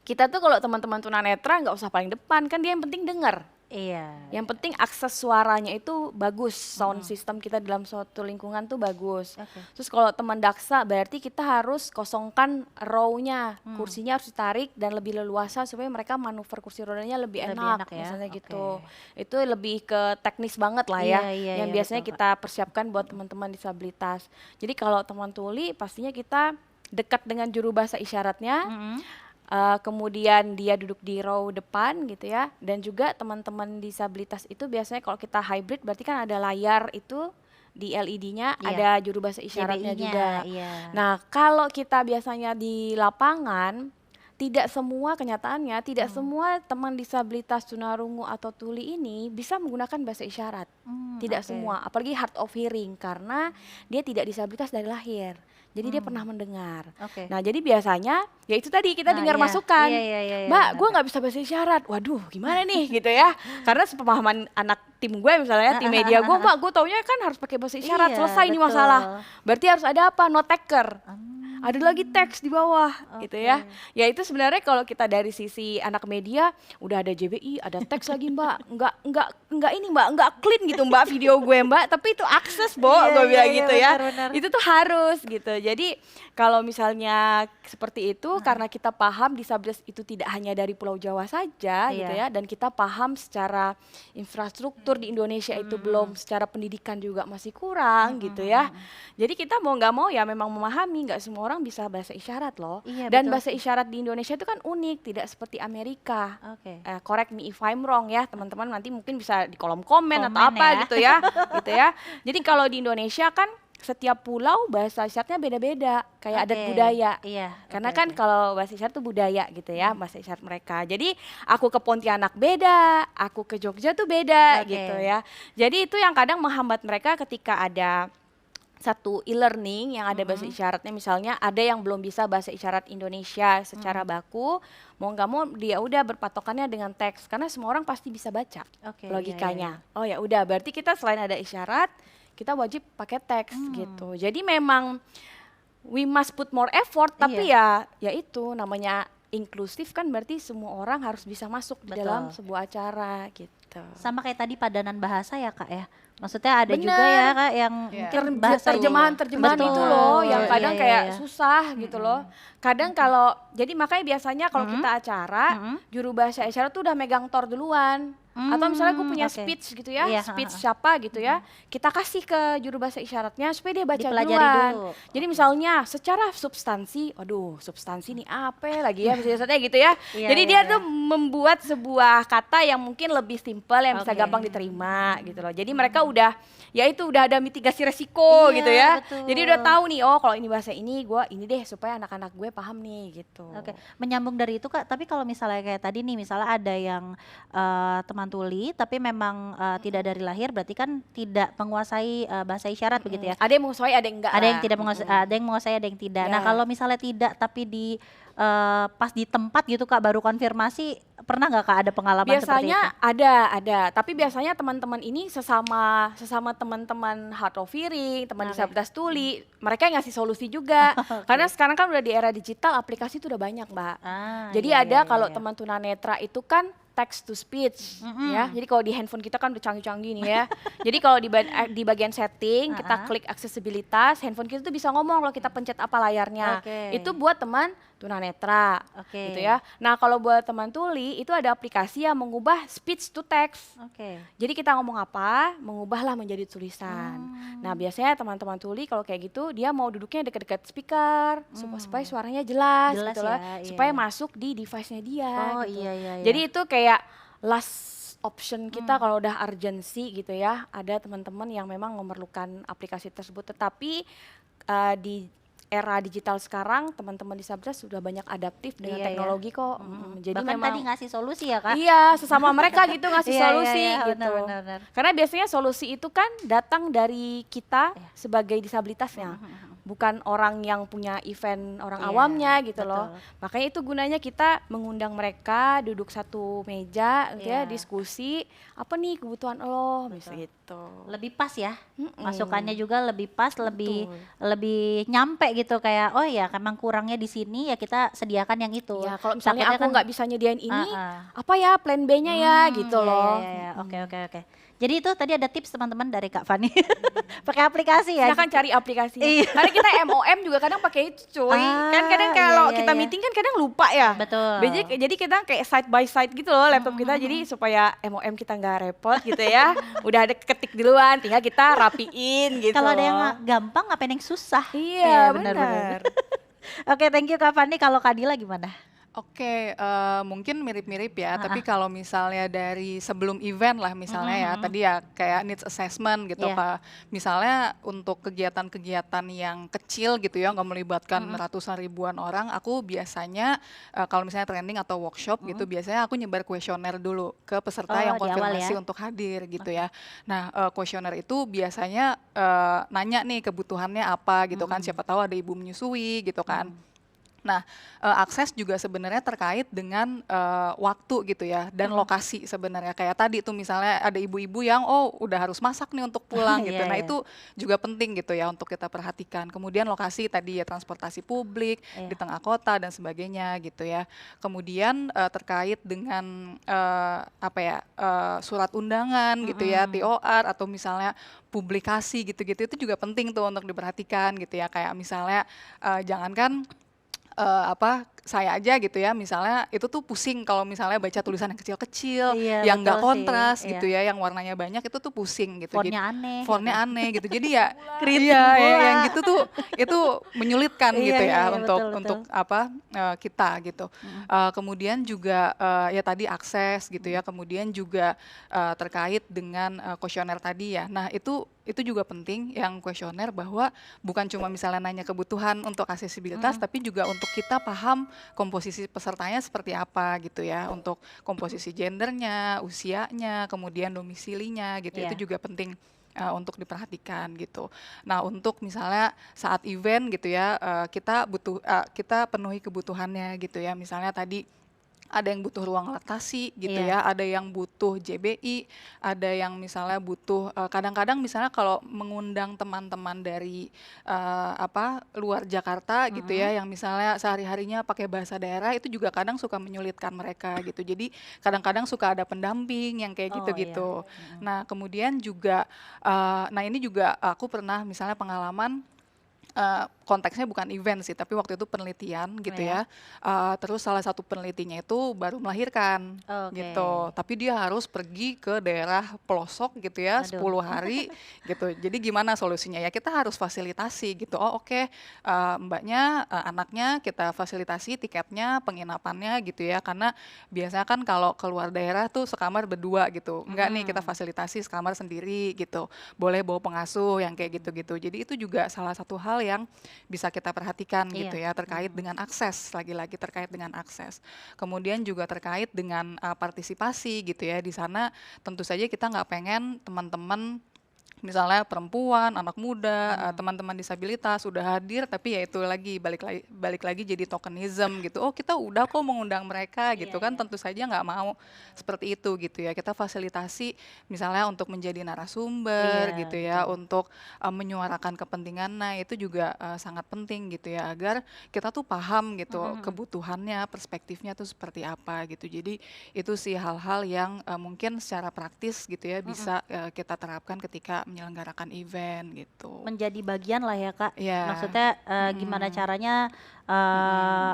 kita tuh kalau teman-teman tunanetra nggak usah paling depan, kan dia yang penting dengar. Yang penting akses suaranya itu bagus, sound system kita dalam suatu lingkungan tuh bagus. Terus kalau teman daksa berarti kita harus kosongkan row-nya, kursinya harus ditarik dan lebih leluasa supaya mereka manuver kursi rodanya lebih enak ya? Misalnya gitu. Itu lebih ke teknis banget lah ya, yang biasanya kita persiapkan buat teman-teman disabilitas. Jadi kalau teman tuli pastinya kita dekat dengan juru bahasa isyaratnya. Kemudian dia duduk di row depan gitu ya, dan juga teman-teman disabilitas itu biasanya kalau kita hybrid berarti kan ada layar itu di LED-nya, ada juru bahasa isyaratnya juga. Nah kalau kita biasanya di lapangan tidak semua kenyataannya, tidak semua teman disabilitas tunarungu atau tuli ini bisa menggunakan bahasa isyarat. Tidak semua, apalagi hard of hearing karena dia tidak disabilitas dari lahir. Jadi dia pernah mendengar. Nah jadi biasanya ya itu tadi kita dengar masukan. Mbak, gue nggak bisa bahasa isyarat. Waduh, gimana nih gitu ya? Karena sepemahaman anak tim gue misalnya, tim media gue, Mbak, gue taunya kan harus pakai bahasa isyarat. Selesai ini masalah. Berarti harus ada apa? Note taker. Ada lagi teks di bawah gitu ya. Ya itu sebenarnya kalau kita dari sisi anak media udah ada JBI, ada teks lagi Mbak. Enggak ini Mbak, enggak clean gitu Mbak video gue Mbak, tapi itu akses Bo, gue bilang gitu ya. Itu tuh harus gitu. Jadi kalau misalnya seperti itu karena kita paham disabilitas itu tidak hanya dari Pulau Jawa saja gitu ya, dan kita paham secara infrastruktur di Indonesia itu belum, secara pendidikan juga masih kurang gitu ya. Jadi kita mau nggak mau ya memang memahami nggak semua orang bisa bahasa isyarat loh. Dan bahasa isyarat di Indonesia itu kan unik, tidak seperti Amerika. Correct me if I'm wrong ya teman-teman, nanti mungkin bisa di kolom komen atau apa gitu ya. Gitu ya. Jadi kalau di Indonesia kan setiap pulau bahasa isyaratnya beda-beda, kayak adat budaya. Karena kan kalau bahasa isyarat itu budaya gitu ya, bahasa isyarat mereka. Jadi aku ke Pontianak beda, aku ke Jogja tuh beda gitu ya. Jadi itu yang kadang menghambat mereka ketika ada satu e-learning yang ada bahasa isyaratnya, misalnya ada yang belum bisa bahasa isyarat Indonesia secara baku, mau nggak mau dia udah berpatokannya dengan teks karena semua orang pasti bisa baca logikanya. Oh ya udah, berarti kita selain ada isyarat kita wajib pakai teks gitu. Jadi memang we must put more effort, tapi ya itu namanya inklusif kan, berarti semua orang harus bisa masuk di dalam sebuah acara gitu. Sama kayak tadi padanan bahasa ya Kak ya. Maksudnya ada juga ya Kak yang mungkin bahasa terjemahan itu loh yang kadang kayak susah gitu loh. Kadang kalau jadi makanya biasanya kalau kita acara juru bahasa isyarat tuh udah megang tor duluan. Atau misalnya gue punya speech gitu ya, speech siapa gitu ya, kita kasih ke juru bahasa isyaratnya supaya dia baca duluan. Jadi misalnya secara substansi, waduh substansi nih apa lagi ya biasanya gitu ya. Jadi dia tuh membuat sebuah kata yang mungkin lebih simpel yang bisa gampang diterima gitu loh. Jadi mereka udah ada mitigasi resiko gitu ya. Jadi udah tahu nih, oh kalau ini bahasa ini gue ini deh supaya anak-anak gue paham nih gitu. Menyambung dari itu Kak, tapi kalau misalnya kayak tadi nih misalnya ada yang teman tungan tuli tapi memang tidak dari lahir, berarti kan tidak menguasai bahasa isyarat begitu ya. Ada yang menguasai, ada yang enggak Ada yang lah. tidak menguasai, ada yang menguasai, ada yang tidak. Nah, Ya. kalau misalnya tidak tapi di pas di tempat gitu Kak baru konfirmasi, pernah nggak Kak ada pengalaman seperti itu? Biasanya ada. Tapi biasanya teman-teman ini sesama teman-teman hard of hearing, teman Oke. disabilitas tuli, mereka yang ngasih solusi juga. Karena sekarang kan udah di era digital, aplikasi itu udah banyak, Mbak. Jadi Iya, ada iya, kalau iya. teman tunanetra itu kan text to speech, ya. Jadi kalau di handphone kita kan udah canggih-canggih nih ya. Jadi kalau di bagian setting kita klik aksesibilitas, handphone kita tuh bisa ngomong kalau kita pencet apa layarnya. Oke. Itu buat teman tunanetra, Oke. gitu ya. Nah kalau buat teman tuli itu ada aplikasi yang mengubah speech to text. Oke. Jadi kita ngomong apa, mengubahlah menjadi tulisan. Nah biasanya teman-teman tuli kalau kayak gitu dia mau duduknya dekat-dekat speaker supaya suaranya jelas, Jelas gitu loh, ya, iya. supaya masuk di device-nya dia. Oh gitu. iya, iya, iya. Jadi itu kayak last option kita kalau udah urgency gitu ya. Ada teman-teman yang memang memerlukan aplikasi tersebut, tetapi di era digital sekarang teman-teman disabilitas sudah banyak adaptif dengan Iya, iya. teknologi kok. Jadi Bahkan memang tadi ngasih solusi ya Kak? iya, sesama mereka gitu ngasih Iya, iya, solusi iya, gitu. benar, benar, benar. Karena biasanya solusi itu kan datang dari kita sebagai disabilitasnya, bukan orang yang punya event orang Iya, awamnya gitu loh. betul. Makanya itu gunanya kita mengundang mereka duduk satu meja gitu Iya. ya, diskusi, apa nih kebutuhan lo, misalnya gitu. Lebih pas ya, Mm-mm. masukannya juga lebih pas, lebih nyampe gitu, kayak oh ya emang kurangnya di sini ya kita sediakan yang itu. Ya, kalau misalnya Takutnya aku kan- nggak bisa nyediain ini, Ah, ah. apa ya plan B-nya ya gitu Iya, loh. iya, iya. Oke, oke, oke. Jadi itu tadi ada tips teman-teman dari Kak Fani. Pakai aplikasi ya. Silakan cari aplikasinya. Iya. Karena kita MOM juga kadang pakai itu cuy. Kan kadang Ah, kalau iya, kita iya. meeting kan kadang lupa ya. Betul. Jadi kita kayak side by side gitu loh laptop kita. Jadi supaya MOM kita nggak repot gitu ya. Udah ada ketik duluan, tinggal kita rapiin gitu. Kalau ada yang loh. gampang ngapain yang susah. Iya, benar, benar. Oke, thank you Kak Fani. Kalau Kak Dila gimana? Oke, mungkin mirip-mirip ya, tapi kalau misalnya dari sebelum event lah misalnya ya, tadi ya kayak needs assessment gitu Iya. Kak. Misalnya untuk kegiatan-kegiatan yang kecil gitu ya, nggak melibatkan ratusan ribuan orang, aku biasanya kalau misalnya training atau workshop gitu, biasanya aku nyebar kuesioner dulu ke peserta Oh, yang di awal konfirmasi ya? untuk hadir gitu ya. Nah, kuesioner itu biasanya nanya nih kebutuhannya apa gitu kan, siapa tahu ada ibu menyusui gitu kan. Nah, akses juga sebenarnya terkait dengan waktu gitu ya dan lokasi sebenarnya. Kayak tadi tuh misalnya ada ibu-ibu yang udah harus masak nih untuk pulang gitu. Iya, Nah, iya. itu juga penting gitu ya untuk kita perhatikan. Kemudian lokasi tadi ya transportasi publik Iya. di tengah kota dan sebagainya gitu ya. Kemudian terkait dengan surat undangan gitu ya, TOR atau misalnya publikasi gitu-gitu itu juga penting tuh untuk diperhatikan gitu ya. Kayak misalnya jangankan saya aja gitu ya, misalnya itu tuh pusing kalau misalnya baca tulisan yang kecil-kecil, Iya, yang nggak betul sih, kontras iya. gitu ya, yang warnanya banyak itu tuh pusing gitu. Fontnya aneh. Fontnya aneh gitu. Jadi ya Keriting iya, pula. yang gitu tuh itu menyulitkan Iya, gitu iya, ya iya, untuk betul, betul. kita gitu. Kemudian juga ya tadi akses gitu ya, kemudian juga terkait dengan kuesioner tadi ya. Nah, itu juga penting yang kuesioner bahwa bukan cuma misalnya nanya kebutuhan untuk aksesibilitas, tapi juga untuk kita paham komposisi pesertanya seperti apa gitu ya, untuk komposisi gendernya, usianya, kemudian domisilinya gitu, Iya. itu juga penting untuk diperhatikan gitu. Nah, untuk misalnya saat event gitu ya, kita penuhi kebutuhannya gitu ya, misalnya tadi ada yang butuh ruang laktasi gitu Iya. ya, ada yang butuh JBI, ada yang misalnya butuh kadang-kadang misalnya kalau mengundang teman-teman dari luar Jakarta gitu ya, yang misalnya sehari-harinya pakai bahasa daerah itu juga kadang suka menyulitkan mereka gitu. Jadi kadang-kadang suka ada pendamping yang kayak Oh, gitu-gitu. iya. Nah, kemudian juga nah ini juga aku pernah misalnya pengalaman konteksnya bukan event sih, tapi waktu itu penelitian gitu Iya. ya. Terus salah satu penelitinya itu baru melahirkan Oke. gitu. Tapi dia harus pergi ke daerah pelosok gitu ya, Aduh. 10 hari gitu. Jadi gimana solusinya? Ya kita harus fasilitasi gitu. Oke, mbaknya, anaknya kita fasilitasi tiketnya, penginapannya gitu ya. Karena biasanya kan kalau keluar daerah tuh sekamar berdua gitu. Enggak nih, kita fasilitasi sekamar sendiri gitu. Boleh bawa pengasuh yang kayak gitu-gitu. Jadi itu juga salah satu hal yang bisa kita perhatikan gitu Iya. ya, terkait dengan akses, lagi-lagi terkait dengan akses. Kemudian juga terkait dengan partisipasi gitu ya, di sana tentu saja kita nggak pengen teman-teman misalnya perempuan, anak muda, teman-teman disabilitas udah hadir, tapi ya itu lagi balik lagi jadi tokenism gitu. Oh kita udah kok mengundang mereka gitu kan, tentu saja nggak mau seperti itu gitu ya. Kita fasilitasi misalnya untuk menjadi narasumber Iya, gitu ya, betul. untuk menyuarakan kepentingan. Nah itu juga sangat penting gitu ya, agar kita tuh paham gitu kebutuhannya, perspektifnya tuh seperti apa gitu. Jadi itu sih hal-hal yang mungkin secara praktis gitu ya bisa kita terapkan ketika menyelenggarakan event gitu. Menjadi bagian lah ya Kak. Ya, Maksudnya gimana caranya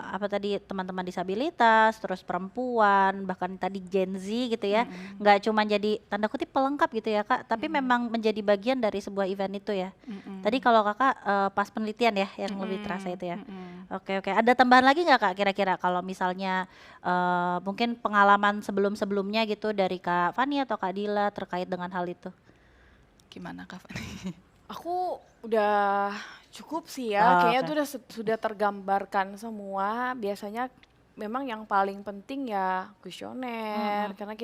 apa tadi teman-teman disabilitas, terus perempuan, bahkan tadi Gen Z gitu ya, nggak cuma jadi tanda kutip pelengkap gitu ya Kak, tapi memang menjadi bagian dari sebuah event itu ya. Tadi kalau Kakak pas penelitian ya yang lebih terasa itu ya. Oke oke. Ada tambahan lagi nggak Kak kira-kira kalau misalnya mungkin pengalaman sebelum-sebelumnya gitu dari Kak Fani atau Kak Dila terkait dengan hal itu? gimana Kak Fani? Aku udah cukup sih ya, Oh, kayaknya oke. tuh sudah tergambarkan semua. Biasanya memang yang paling penting ya kuesioner, karena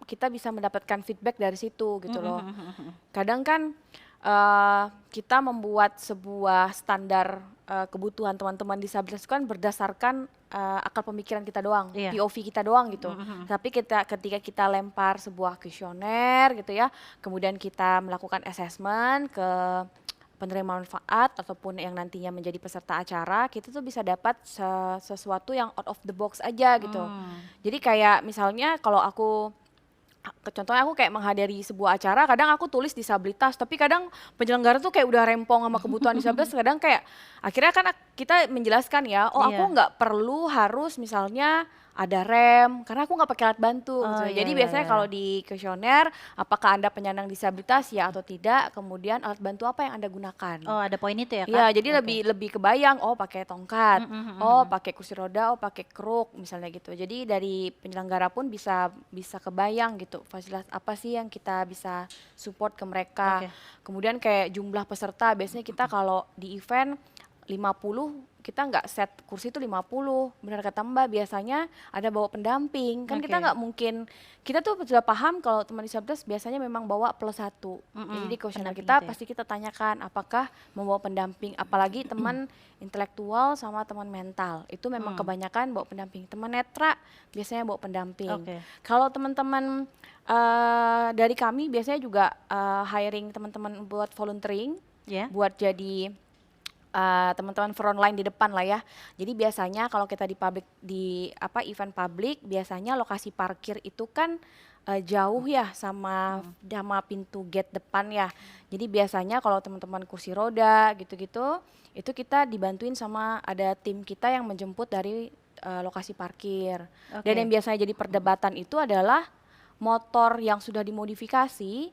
kita bisa mendapatkan feedback dari situ gitu loh. Kadang kan kita membuat sebuah standar kebutuhan teman-teman disabilitas kan berdasarkan akal pemikiran kita doang, Iya. POV kita doang gitu. Tapi ketika kita lempar sebuah kuesioner gitu ya, kemudian kita melakukan assessment ke penerima manfaat ataupun yang nantinya menjadi peserta acara, kita tuh bisa dapat sesuatu yang out of the box aja gitu. Jadi kayak misalnya kalau contohnya aku kayak menghadiri sebuah acara, kadang aku tulis disabilitas, tapi kadang penyelenggara tuh kayak udah rempong sama kebutuhan disabilitas, kadang kayak akhirnya kan kita menjelaskan ya, oh aku Iya. nggak perlu harus misalnya ada rem, karena aku nggak pakai alat bantu Oh, gitu. iya, Jadi iya, biasanya iya. kalau di kuesioner, apakah Anda penyandang disabilitas ya atau tidak, kemudian alat bantu apa yang Anda gunakan. Oh, ada poin itu ya Kak? Iya, jadi Oke. lebih kebayang, oh pakai tongkat, oh Mhm. pakai kursi roda, oh pakai kruk misalnya gitu. Jadi dari penyelenggara pun bisa bisa kebayang gitu fasilitas apa sih yang kita bisa support ke mereka. Oke. Kemudian kayak jumlah peserta, biasanya kita kalau di event 50, kita nggak set kursi itu 50. Benar kata Mbak, biasanya ada bawa pendamping. Kan kita Oke. nggak mungkin, kita tuh sudah paham kalau teman disabilitas biasanya memang bawa +1. Jadi di kuesioner Pendamping kita itu ya? pasti kita tanyakan apakah membawa pendamping, apalagi teman intelektual sama teman mental. Itu memang kebanyakan bawa pendamping. Teman netra biasanya bawa pendamping. Oke. Kalau teman-teman dari kami biasanya juga hiring teman-teman buat volunteering, Ya. buat jadi teman-teman frontline di depan lah ya. Jadi biasanya kalau kita di event publik, biasanya lokasi parkir itu kan jauh ya sama pintu gate depan ya. Jadi biasanya kalau teman-teman kursi roda gitu-gitu, itu kita dibantuin sama ada tim kita yang menjemput dari lokasi parkir. Dan Oke. yang biasanya jadi perdebatan itu adalah motor yang sudah dimodifikasi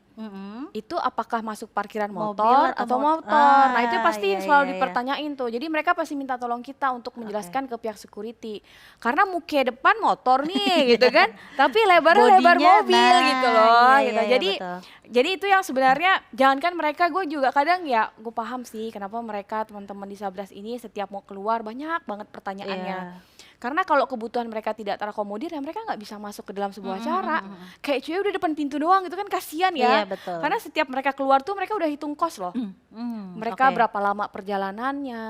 itu apakah masuk parkiran Mobil motor atau atau mot- motor. Nah itu Ah, pasti iya, selalu iya, iya. dipertanyain tuh. Jadi mereka pasti minta tolong kita untuk menjelaskan ke pihak security. Karena muke depan motor nih gitu kan. Tapi lebarnya lebar Bodinya, mobil nah, gitu loh iya, gitu. iya, iya, Jadi betul. jadi itu yang sebenarnya jangankan mereka, gue juga kadang ya gue paham sih kenapa mereka teman-teman disabilitas ini setiap mau keluar banyak banget pertanyaannya. Iya. Karena kalau kebutuhan mereka tidak terakomodir ya mereka nggak bisa masuk ke dalam sebuah acara. Kayak cuy udah depan pintu doang gitu kan kasihan Iya, ya. betul. Karena setiap mereka keluar tuh mereka udah hitung kos loh. Mereka Oke. berapa lama perjalanannya.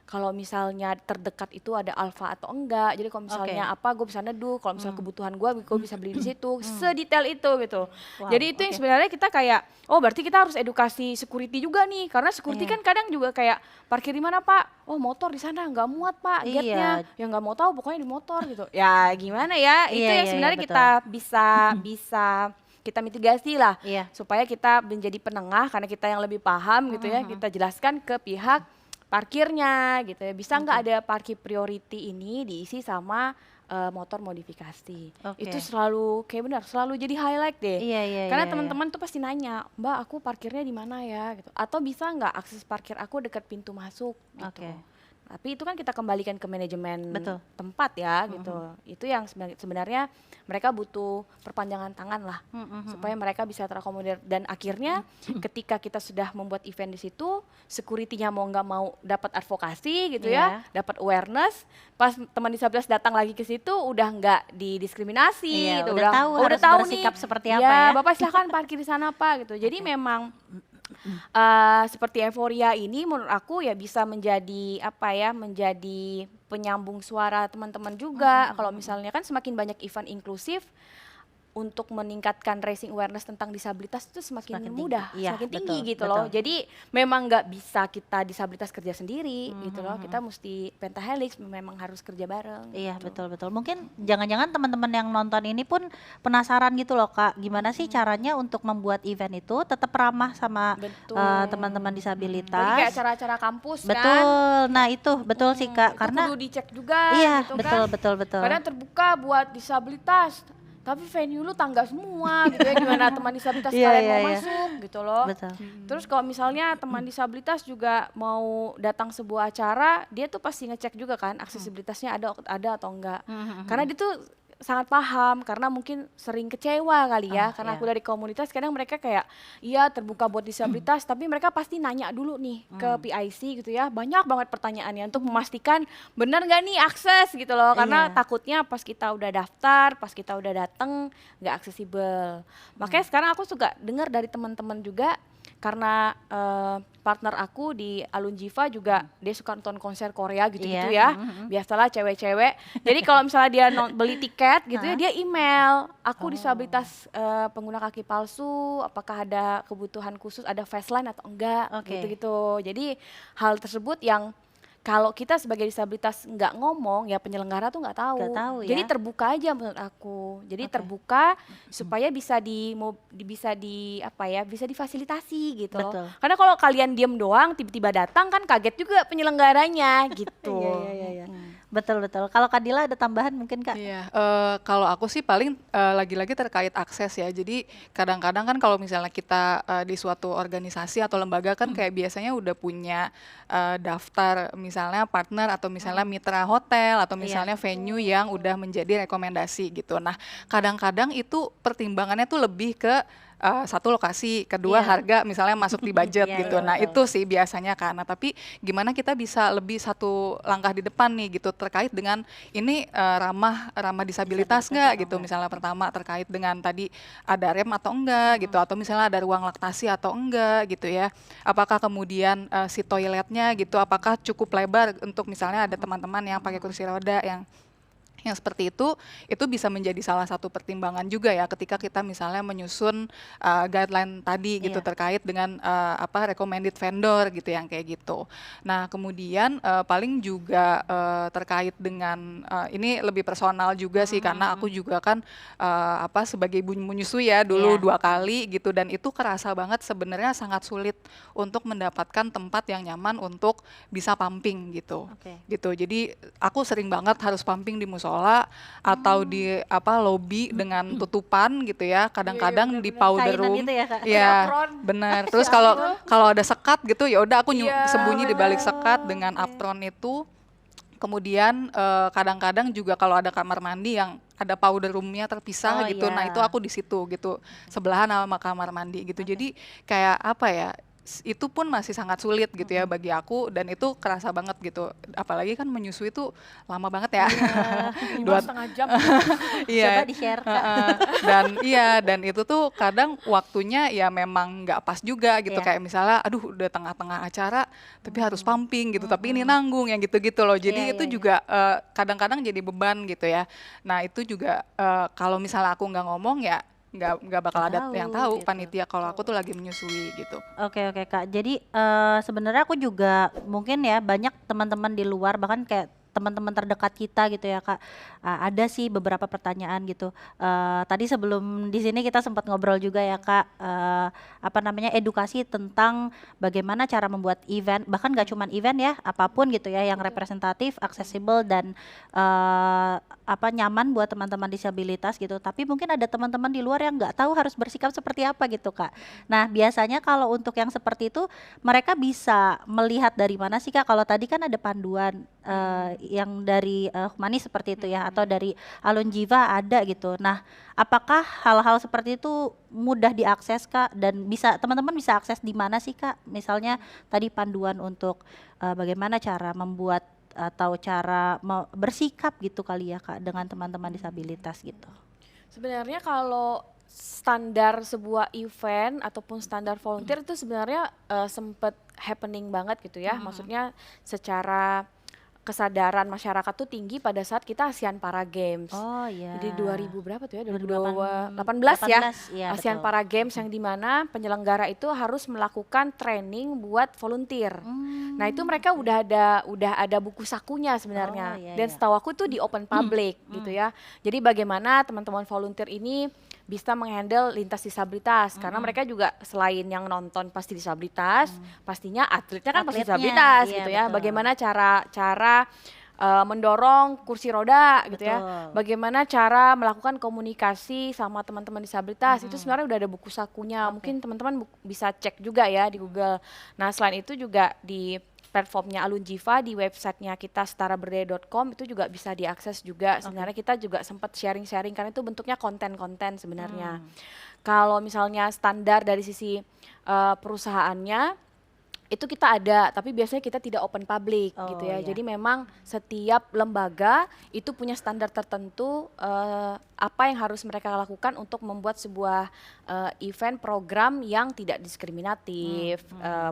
Kalau misalnya terdekat itu ada alfa atau enggak. Jadi kalau misalnya gue bisa neduh, kalau misalnya kebutuhan gue bisa beli di situ. Sedetail itu gitu. Wow, Jadi itu yang oke. sebenarnya kita kayak, oh berarti kita harus edukasi security juga nih. Karena security Iya. kan kadang juga kayak, parkir di mana Pak? Oh motor di sana nggak muat Pak Iya. gate-nya. Yang nggak mau tahu pokoknya di motor gitu. Ya gimana ya? Itu Iya, yang iya, sebenarnya iya, kita bisa kita mitigasi lah Iya. supaya kita menjadi penengah karena kita yang lebih paham gitu ya, kita jelaskan ke pihak parkirnya gitu ya, bisa nggak ada parkir priority ini diisi sama motor modifikasi. Oke. Itu selalu kayak benar selalu jadi highlight deh. Iya, iya, Karena iya, teman-teman tuh pasti nanya, Mbak aku parkirnya di mana ya gitu, atau bisa nggak akses parkir aku dekat pintu masuk gitu. Oke. Tapi itu kan kita kembalikan ke manajemen Betul. tempat ya gitu. Itu yang sebenarnya mereka butuh perpanjangan tangan lah supaya mereka bisa terakomodir. Dan akhirnya ketika kita sudah membuat event di situ, security-nya mau nggak mau dapat advokasi gitu ya, dapat awareness. Pas teman disabilitas datang lagi ke situ udah nggak didiskriminasi gitu, udah tahu udah harus tahu bersikap nih, seperti apa ya. Bapak silahkan parkir di sana Pak gitu. Jadi memang seperti Euphoria ini menurut aku ya bisa menjadi apa ya, menjadi penyambung suara teman-teman juga. Kalau misalnya kan semakin banyak event inklusif untuk meningkatkan raising awareness tentang disabilitas itu semakin Semakin mudah, tinggi. Iya, semakin tinggi betul, gitu loh. betul. Jadi memang nggak bisa kita disabilitas kerja sendiri gitu loh. Kita mesti pentahelix memang harus kerja bareng. Iya, gitu. betul. Mungkin jangan-jangan teman-teman yang nonton ini pun penasaran gitu loh Kak, gimana sih caranya untuk membuat event itu tetap ramah sama Betul. teman-teman Apalagi disabilitas. kayak acara-acara kampus kan. Betul. Nah, itu betul sih Kak, Itu karena kudu dicek juga iya, gitu betul, kan. betul. Kadang terbuka buat disabilitas, tapi venue lu tangga semua gitu ya, gimana teman disabilitas Iya, kalian iya, mau iya. masuk gitu loh. Betul. Terus kalau misalnya teman disabilitas juga mau datang sebuah acara, dia tuh pasti ngecek juga kan aksesibilitasnya ada atau enggak. Karena dia tuh sangat paham, karena mungkin sering kecewa kali ya, karena iya. aku dari komunitas kadang mereka kayak iya terbuka buat disabilitas, tapi mereka pasti nanya dulu nih ke PIC gitu ya, banyak banget pertanyaannya untuk memastikan benar nggak nih akses gitu loh, karena Iya. takutnya pas kita udah daftar, pas kita udah dateng nggak aksesibel. Makanya sekarang aku suka dengar dari teman-teman juga, karena partner aku di Alunjiva juga dia suka nonton konser Korea gitu-gitu Iya, ya. Biasalah cewek-cewek. Jadi kalau misalnya dia beli tiket gitu ya, dia email, aku disabilitas pengguna kaki palsu, apakah ada kebutuhan khusus, ada fast line atau enggak, Oke. gitu-gitu. Jadi hal tersebut yang kalau kita sebagai disabilitas nggak ngomong, ya penyelenggara tuh nggak tahu. Nggak tahu Jadi ya. terbuka aja menurut aku. Jadi Oke. terbuka supaya bisa bisa difasilitasi gitu loh. Betul. Karena kalau kalian diem doang, tiba-tiba datang kan kaget juga penyelenggaranya gitu. Iya. Betul. Kalau Kadila ada tambahan mungkin Kak? Iya, kalau aku sih paling lagi-lagi terkait akses ya. Jadi kadang-kadang kan kalau misalnya kita di suatu organisasi atau lembaga kan kayak biasanya udah punya daftar misalnya partner atau misalnya mitra hotel atau misalnya venue yang udah menjadi rekomendasi gitu. Nah, kadang-kadang itu pertimbangannya tuh lebih ke satu lokasi, kedua Iya. harga misalnya masuk di budget Iya, gitu. iya, Nah, betul. itu sih biasanya kan. Nah, tapi gimana kita bisa lebih satu langkah di depan nih gitu terkait dengan ini ramah disabilitas nggak gitu. Misalnya pertama terkait dengan tadi ada rem atau enggak gitu, atau misalnya ada ruang laktasi atau enggak gitu ya. Apakah kemudian si toiletnya gitu, apakah cukup lebar untuk misalnya ada teman-teman yang pakai kursi roda yang seperti itu bisa menjadi salah satu pertimbangan juga ya ketika kita misalnya menyusun guideline tadi gitu Iya. terkait dengan recommended vendor gitu yang kayak gitu. Nah, kemudian paling juga terkait dengan ini lebih personal juga sih karena aku juga kan sebagai ibu menyusui ya dulu Iya. 2 kali gitu, dan itu kerasa banget sebenarnya sangat sulit untuk mendapatkan tempat yang nyaman untuk bisa pumping gitu. Oke. Gitu. Jadi aku sering banget harus pumping di musola atau di lobby dengan tutupan gitu ya. Kadang-kadang di powder Kainan room. gitu ya, Kak? Iya, Apron. benar. Terus kalau ada sekat gitu ya udah aku Iya, sembunyi di balik sekat dengan apron itu. Kemudian kadang-kadang juga kalau ada kamar mandi yang ada powder roomnya terpisah Oh, gitu. Nah, iya. itu aku di situ gitu. Sebelahan sama kamar mandi gitu. Jadi kayak apa ya? Itu pun masih sangat sulit gitu ya bagi aku, dan itu kerasa banget gitu. Apalagi kan menyusui itu lama banget ya. 5,5 jam. Iya. Coba di-share Kak. Dan itu tuh kadang waktunya ya memang nggak pas juga gitu. Iya. Kayak misalnya aduh udah tengah-tengah acara tapi harus pumping gitu, tapi ini nanggung yang gitu-gitu loh. Jadi Iya, itu iya, juga kadang-kadang jadi beban gitu ya. Nah, itu juga kalau misalnya aku nggak ngomong ya nggak bakal Nggak ada tahu yang tahu gitu. panitia kalau aku tuh lagi menyusui gitu. Oke Kak. Jadi sebenarnya aku juga mungkin ya banyak teman-teman di luar bahkan kayak teman-teman terdekat kita gitu ya Kak. Ada sih beberapa pertanyaan gitu. Tadi sebelum di sini kita sempat ngobrol juga ya Kak, apa namanya, edukasi tentang bagaimana cara membuat event, bahkan gak cuman event ya, apapun gitu ya yang representatif, aksesibel dan apa nyaman buat teman-teman disabilitas gitu. Tapi mungkin ada teman-teman di luar yang nggak tahu harus bersikap seperti apa gitu Kak. Nah biasanya kalau untuk yang seperti itu mereka bisa melihat dari mana sih Kak? Kalau tadi kan ada panduan yang dari Humanis seperti itu ya, atau dari Alun Jiva ada gitu. Nah apakah hal-hal seperti itu mudah diakses Kak, dan bisa teman-teman bisa akses di mana sih Kak? Misalnya tadi panduan untuk bagaimana cara membuat atau cara bersikap gitu kali ya Kak dengan teman-teman disabilitas gitu. Sebenarnya kalau standar sebuah event ataupun standar volunteer itu sebenarnya sempet happening banget gitu ya. Maksudnya secara kesadaran masyarakat tuh tinggi pada saat kita ASEAN Para Games. Oh iya. Jadi 2000 berapa tuh ya? 2018 ya. 18 ya ASEAN betul. Para Games yang dimana penyelenggara itu harus melakukan training buat volunteer. Nah itu mereka udah ada buku sakunya sebenarnya. Oh, iya, Dan iya. setahu aku itu di open public gitu ya. Jadi bagaimana teman-teman volunteer ini bisa menghandle lintas disabilitas, karena mereka juga selain yang nonton pasti disabilitas, pastinya atletnya kan pasti Atletnya, disabilitas iya, gitu ya. betul. Bagaimana cara mendorong kursi roda gitu ya. Betul. Bagaimana cara melakukan komunikasi sama teman-teman disabilitas, itu sebenarnya udah ada buku sakunya. Mungkin teman-teman bisa cek juga ya di Google. Nah selain itu juga di platformnya Alun Jiva, di websitenya kita setaraberdaya.com itu juga bisa diakses juga. Sebenarnya kita juga sempat sharing-sharing karena itu bentuknya konten-konten sebenarnya. Kalau misalnya standar dari sisi perusahaannya itu kita ada, tapi biasanya kita tidak open public gitu ya. iya. Jadi memang setiap lembaga itu punya standar tertentu apa yang harus mereka lakukan untuk membuat sebuah event program yang tidak diskriminatif,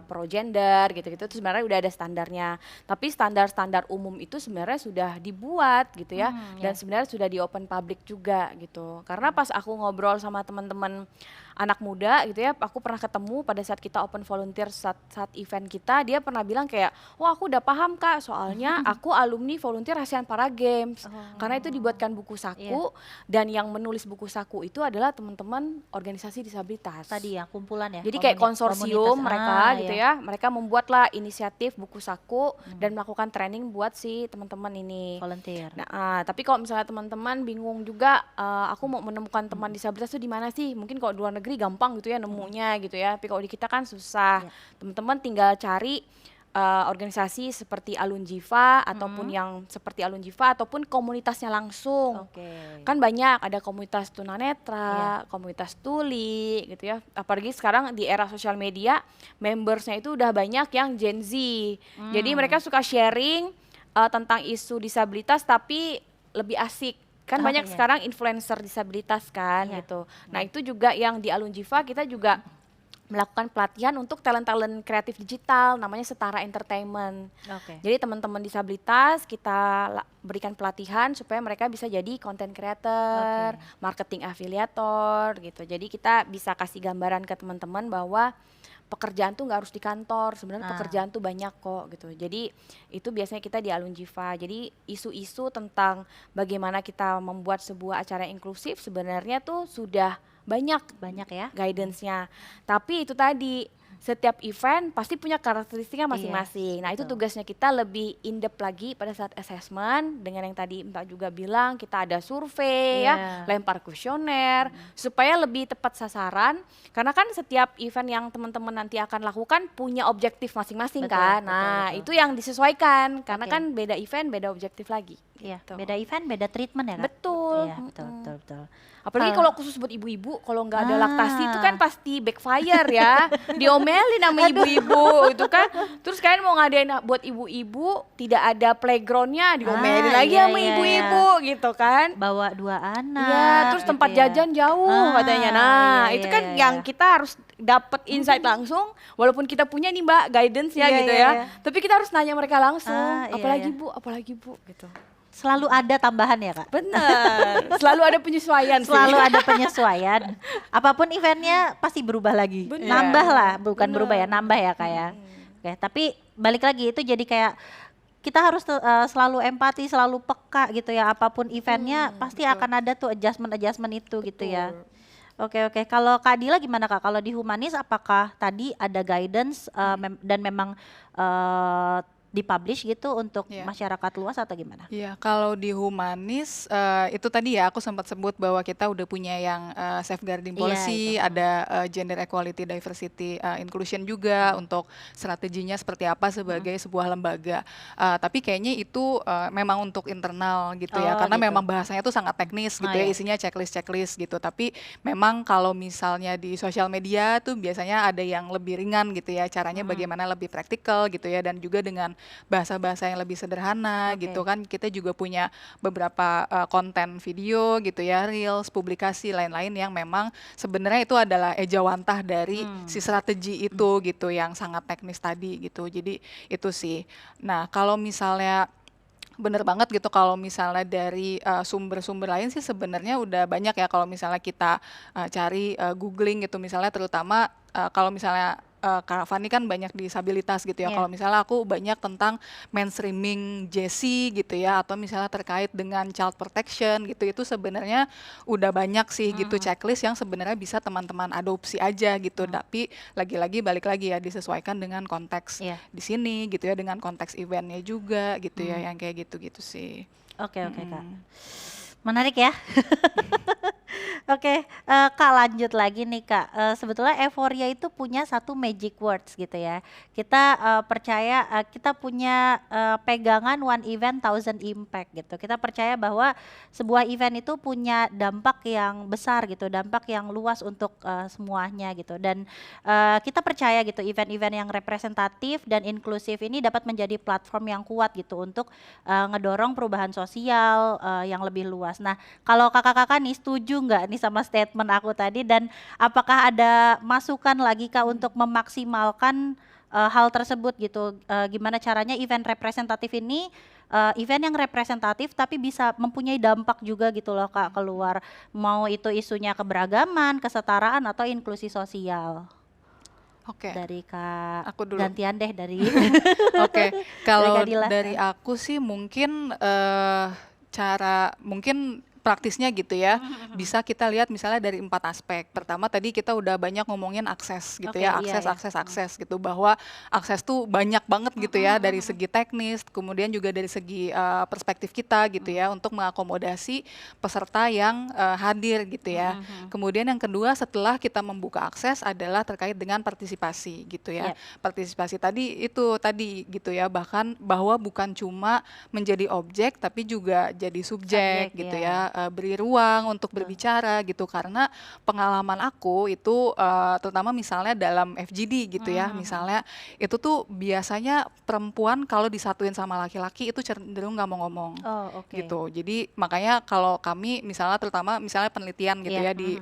pro gender gitu-gitu. Itu sebenarnya udah ada standarnya. Tapi standar-standar umum itu sebenarnya sudah dibuat gitu ya, dan sebenarnya sudah di open public juga gitu. Karena pas aku ngobrol sama teman-teman anak muda gitu ya, aku pernah ketemu pada saat kita open volunteer saat event kita, dia pernah bilang kayak, wah aku udah paham Kak, soalnya aku alumni volunteer ASEAN Para Games. Karena itu dibuatkan buku saku, dan yang menulis buku saku itu adalah teman-teman organisasi disabilitas. Tadi ya kumpulan ya. Jadi kayak konsorsium mereka gitu ya, mereka membuatlah inisiatif buku saku dan melakukan training buat si teman-teman ini. Volunteer. Nah, tapi kalau misalnya teman-teman bingung juga, aku mau menemukan teman disabilitas itu di mana sih? Mungkin kalau di luar negeri gampang gitu ya nemunya gitu ya, tapi kalau di kita kan susah. Teman-teman tinggal cari organisasi seperti Alun Jiva ataupun yang seperti Alun Jiva ataupun komunitasnya langsung. Kan banyak, ada komunitas tunanetra, komunitas tuli gitu ya. Apalagi sekarang di era sosial media, membersnya itu udah banyak yang Gen Z. Jadi mereka suka sharing tentang isu disabilitas tapi lebih asik. Kan banyak sekarang influencer disabilitas kan gitu. Nah itu juga yang di Alun Jiva kita juga melakukan pelatihan untuk talent-talent kreatif digital, namanya Setara Entertainment. Jadi teman-teman disabilitas kita berikan pelatihan supaya mereka bisa jadi content creator, marketing afiliator gitu. Jadi kita bisa kasih gambaran ke teman-teman bahwa pekerjaan tuh nggak harus di kantor, sebenarnya pekerjaan tuh banyak kok gitu. Jadi itu biasanya kita di Alun Jiva. Jadi isu-isu tentang bagaimana kita membuat sebuah acara inklusif sebenarnya tuh sudah banyak ya guidance-nya. Tapi itu tadi setiap event pasti punya karakteristiknya masing-masing. Nah itu tugasnya kita lebih in-depth lagi pada saat assessment, dengan yang tadi Mbak juga bilang kita ada survei ya, lempar kuesioner supaya lebih tepat sasaran. Karena kan setiap event yang teman-teman nanti akan lakukan punya objektif masing-masing kan. Nah itu yang disesuaikan karena kan beda event beda objektif lagi. Iya, Gitu. beda event, beda treatment ya Kak? Betul. Iya, betul. Apalagi kalau khusus buat ibu-ibu, kalau nggak ada laktasi itu kan pasti backfire ya. Diomelin sama ibu-ibu itu kan. Terus kalian mau ngadain buat ibu-ibu, tidak ada playgroundnya, diomelin lagi sama ibu-ibu gitu kan. Bawa 2 anak. Iya, terus tempat jajan jauh katanya. Nah, itu kan yang kita harus dapat insight langsung, walaupun kita punya nih Mbak guidance-nya gitu ya. Tapi kita harus nanya mereka langsung, apalagi Bu gitu. Selalu ada tambahan ya Kak? Benar, selalu ada penyesuaian. Selalu ada penyesuaian. Apapun eventnya pasti berubah lagi. Nambah lah, bukan berubah ya, nambah ya Kak ya. Oke, tapi balik lagi itu jadi kayak kita harus selalu empati, selalu peka gitu ya. Apapun eventnya pasti betul. akan ada tuh adjustment itu gitu ya. Betul. Oke. Kalau Kak Dila gimana Kak? Kalau di humanis apakah tadi ada guidance dan memang dipublish gitu untuk Iya. masyarakat luas atau gimana? Iya, kalau di humanis itu tadi ya aku sempat sebut bahwa kita udah punya yang safeguarding Iya, policy, itu. ada gender equality, diversity, inclusion juga untuk strateginya seperti apa sebagai sebuah lembaga. Tapi kayaknya itu memang untuk internal gitu ya, Oh, karena gitu. memang bahasanya itu sangat teknis gitu ya, iya. isinya checklist gitu. Tapi memang kalau misalnya di sosial media tuh biasanya ada yang lebih ringan gitu ya, caranya bagaimana lebih praktikal gitu ya, dan juga dengan bahasa-bahasa yang lebih sederhana Oke. gitu kan. Kita juga punya beberapa konten video gitu ya, reels, publikasi lain-lain yang memang sebenarnya itu adalah ejawantah dari si strategi itu gitu yang sangat teknis tadi gitu. Jadi itu sih. Nah, kalau misalnya bener banget gitu, kalau misalnya dari sumber-sumber lain sih sebenarnya udah banyak ya, kalau misalnya kita cari googling gitu, misalnya terutama kalau misalnya Kak Fani kan banyak disabilitas gitu ya. Iya. Kalau misalnya aku banyak tentang mainstreaming JESI gitu ya, atau misalnya terkait dengan child protection gitu, itu sebenarnya udah banyak sih gitu checklist yang sebenarnya bisa teman-teman adopsi aja gitu. Tapi lagi-lagi balik lagi ya, disesuaikan dengan konteks Iya. di sini gitu ya, dengan konteks eventnya juga gitu ya, yang kayak gitu-gitu sih. Oke Kak. Menarik ya. Oke, Kak lanjut lagi nih Kak. Sebetulnya Euphoria itu punya satu magic words gitu ya. Kita percaya kita punya pegangan one event thousand impact gitu. Kita percaya bahwa sebuah event itu punya dampak yang besar gitu, dampak yang luas untuk semuanya gitu. Dan kita percaya gitu event-event yang representatif dan inklusif ini dapat menjadi platform yang kuat gitu untuk ngedorong perubahan sosial yang lebih luas. Nah, kalau kakak-kakak nih setuju nggak nih sama statement aku tadi, dan apakah ada masukan lagi Kak untuk memaksimalkan hal tersebut gitu? Gimana caranya event representatif ini event yang representatif tapi bisa mempunyai dampak juga gitu loh Kak keluar, mau itu isunya keberagaman, kesetaraan atau inklusi sosial. Oke, Dari Kak aku dulu. gantian deh dari Oke, kalau Kak Dila. dari aku sih mungkin cara mungkin praktisnya gitu ya, bisa kita lihat misalnya dari 4 aspek. Pertama tadi kita udah banyak ngomongin akses gitu Oke, ya, iya ya. akses gitu, bahwa akses tuh banyak banget gitu ya, dari segi teknis, kemudian juga dari segi perspektif kita gitu ya, untuk mengakomodasi peserta yang hadir gitu ya. Kemudian yang kedua, setelah kita membuka akses adalah terkait dengan partisipasi gitu ya. Yep. Partisipasi tadi itu tadi gitu ya, bahkan bahwa bukan cuma menjadi objek tapi juga jadi subjek gitu ya, beri ruang untuk berbicara gitu. Karena pengalaman aku itu terutama misalnya dalam FGD gitu ya, misalnya itu tuh biasanya perempuan kalau disatuin sama laki-laki itu cenderung nggak mau ngomong. Oh, oke. Gitu. Jadi makanya kalau kami misalnya, terutama misalnya penelitian gitu Iya, ya di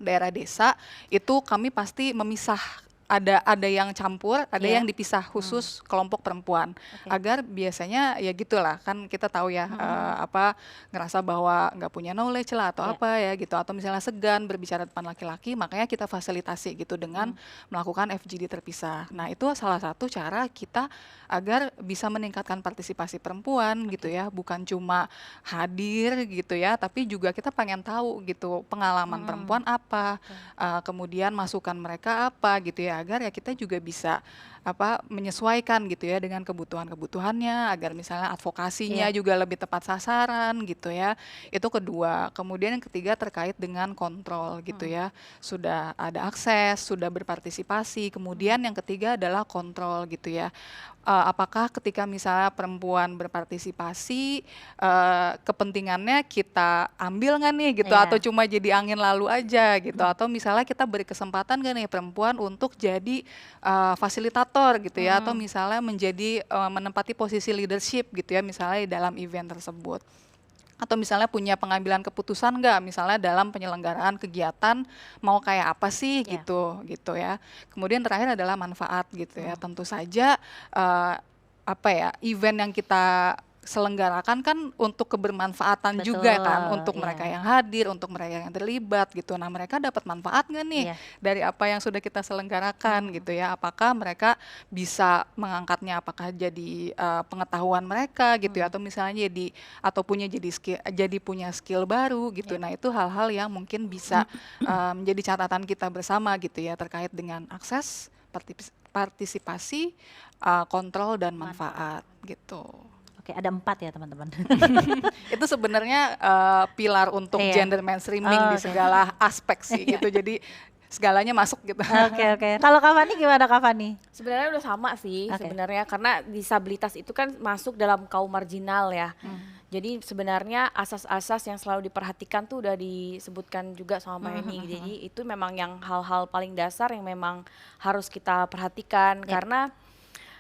daerah desa, itu kami pasti memisah. Ada yang campur, ada Iya. yang dipisah khusus kelompok perempuan, agar biasanya ya gitulah, kan kita tahu ya apa, ngerasa bahwa nggak punya knowledge lah atau Iya. apa ya gitu, atau misalnya segan berbicara depan laki-laki, makanya kita fasilitasi gitu dengan melakukan FGD terpisah. Nah, itu salah satu cara kita agar bisa meningkatkan partisipasi perempuan gitu ya, bukan cuma hadir gitu ya, tapi juga kita pengen tahu gitu pengalaman perempuan apa, kemudian masukan mereka apa gitu ya, agar ya kita juga bisa menyesuaikan gitu ya dengan kebutuhan-kebutuhannya, agar misalnya advokasinya juga lebih tepat sasaran gitu ya. Itu kedua. Kemudian yang ketiga terkait dengan kontrol gitu ya. Sudah ada akses, sudah berpartisipasi. Kemudian yang ketiga adalah kontrol gitu ya. Apakah ketika misalnya perempuan berpartisipasi, kepentingannya kita ambil nggak nih gitu, atau cuma jadi angin lalu aja gitu, atau misalnya kita beri kesempatan nggak nih perempuan untuk jadi fasilitator gitu ya, atau misalnya menjadi menempati posisi leadership gitu ya, misalnya di dalam event tersebut. Atau misalnya punya pengambilan keputusan nggak, misalnya dalam penyelenggaraan kegiatan mau kayak apa sih gitu ya. Kemudian terakhir adalah manfaat gitu ya. Tentu saja event yang kita selenggarakan kan untuk kebermanfaatan Betul, juga kan, untuk iya. mereka yang hadir, untuk mereka yang terlibat gitu. Nah, mereka dapat manfaat nggak nih Iya. dari apa yang sudah kita selenggarakan gitu ya? Apakah mereka bisa mengangkatnya, apakah jadi pengetahuan mereka gitu ya, atau misalnya jadi punya skill baru gitu. Nah, itu hal-hal yang mungkin bisa menjadi catatan kita bersama gitu ya, terkait dengan akses, partisipasi, kontrol dan manfaat gitu. Oke, ada 4 ya teman-teman. Itu sebenarnya pilar untuk Iya. gender mainstreaming di Oke. segala aspek sih gitu. Jadi segalanya masuk gitu. Oke. Kalau Kak Fani gimana Kak Fani? Sebenarnya udah sama sih Oke. sebenarnya, karena disabilitas itu kan masuk dalam kaum marginal ya. Jadi sebenarnya asas-asas yang selalu diperhatikan tuh udah disebutkan juga sama Mbak Eni. Jadi itu memang yang hal-hal paling dasar yang memang harus kita perhatikan, karena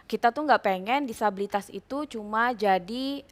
kita tuh nggak pengen disabilitas itu cuma jadi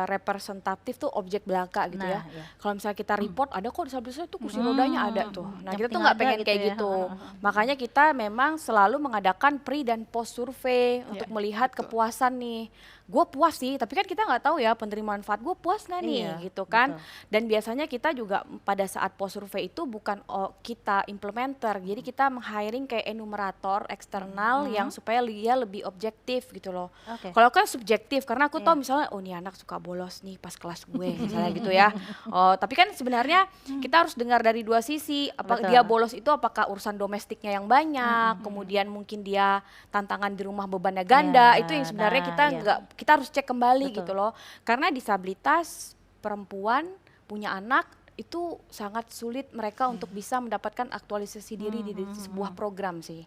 representatif tuh objek belaka gitu ya. Nah, iya. Kalau misalnya kita report, ada kok disabilitas itu kursi rodanya ada tuh. Nah, Yang kita tuh penting nggak ada pengen gitu kayak ya. gitu. Makanya kita memang selalu mengadakan pre dan post survei untuk melihat kepuasan nih. Gue puas sih, tapi kan kita nggak tahu ya penerimaan manfaat gue puas nggak nih Iya, gitu kan. betul. Dan biasanya kita juga pada saat post survei itu bukan kita implementer, jadi kita meng-hiring kayak enumerator eksternal yang supaya dia lebih objektif gitu loh. Oke. Kalau kan subjektif, karena aku tahu Iya. misalnya, oh nih anak suka bolos nih pas kelas gue misalnya gitu ya. Oh, tapi kan sebenarnya kita harus dengar dari dua sisi. Apa Betul. dia bolos itu apakah urusan domestiknya yang banyak, kemudian mungkin dia tantangan di rumah bebannya ganda. Iya, Itu yang sebenarnya nah, kita iya. kita harus cek kembali Betul. gitu loh. Karena disabilitas perempuan punya anak itu sangat sulit mereka untuk bisa mendapatkan aktualisasi diri di sebuah program sih.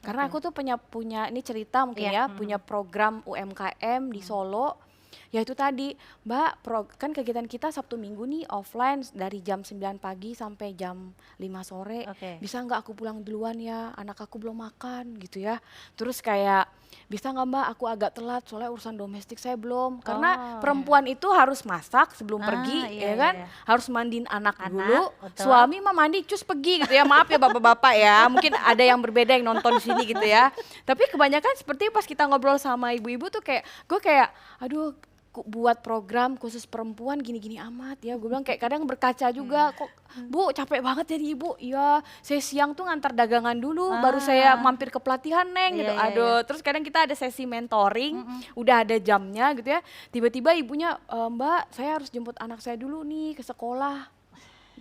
Karena aku tuh punya ini cerita mungkin Iya. ya, punya program UMKM di Solo. Ya itu tadi, Mbak, kan kegiatan kita Sabtu Minggu nih offline dari jam 9 pagi sampai jam 5 sore. Oke. Bisa nggak aku pulang duluan ya, anak aku belum makan gitu ya. Terus kayak, bisa nggak Mbak aku agak telat soalnya urusan domestik saya belum. Karena perempuan itu harus masak sebelum pergi, iya, ya kan? iya. Harus mandiin anak Anak, dulu, betul. suami mah mandi cus pergi gitu ya. Maaf ya bapak-bapak ya, mungkin ada yang berbeda yang nonton di sini gitu ya. Tapi kebanyakan seperti pas kita ngobrol sama ibu-ibu tuh kayak, gue kayak aduh buat program khusus perempuan gini-gini amat ya. Gue bilang kayak kadang berkaca juga, kok Bu capek banget jadi ibu. Iya, saya siang tuh ngantar dagangan dulu, baru saya mampir ke pelatihan Neng gitu. Iya, iya, Aduh, terus kadang kita ada sesi mentoring, udah ada jamnya gitu ya. Tiba-tiba ibunya, Mbak saya harus jemput anak saya dulu nih ke sekolah.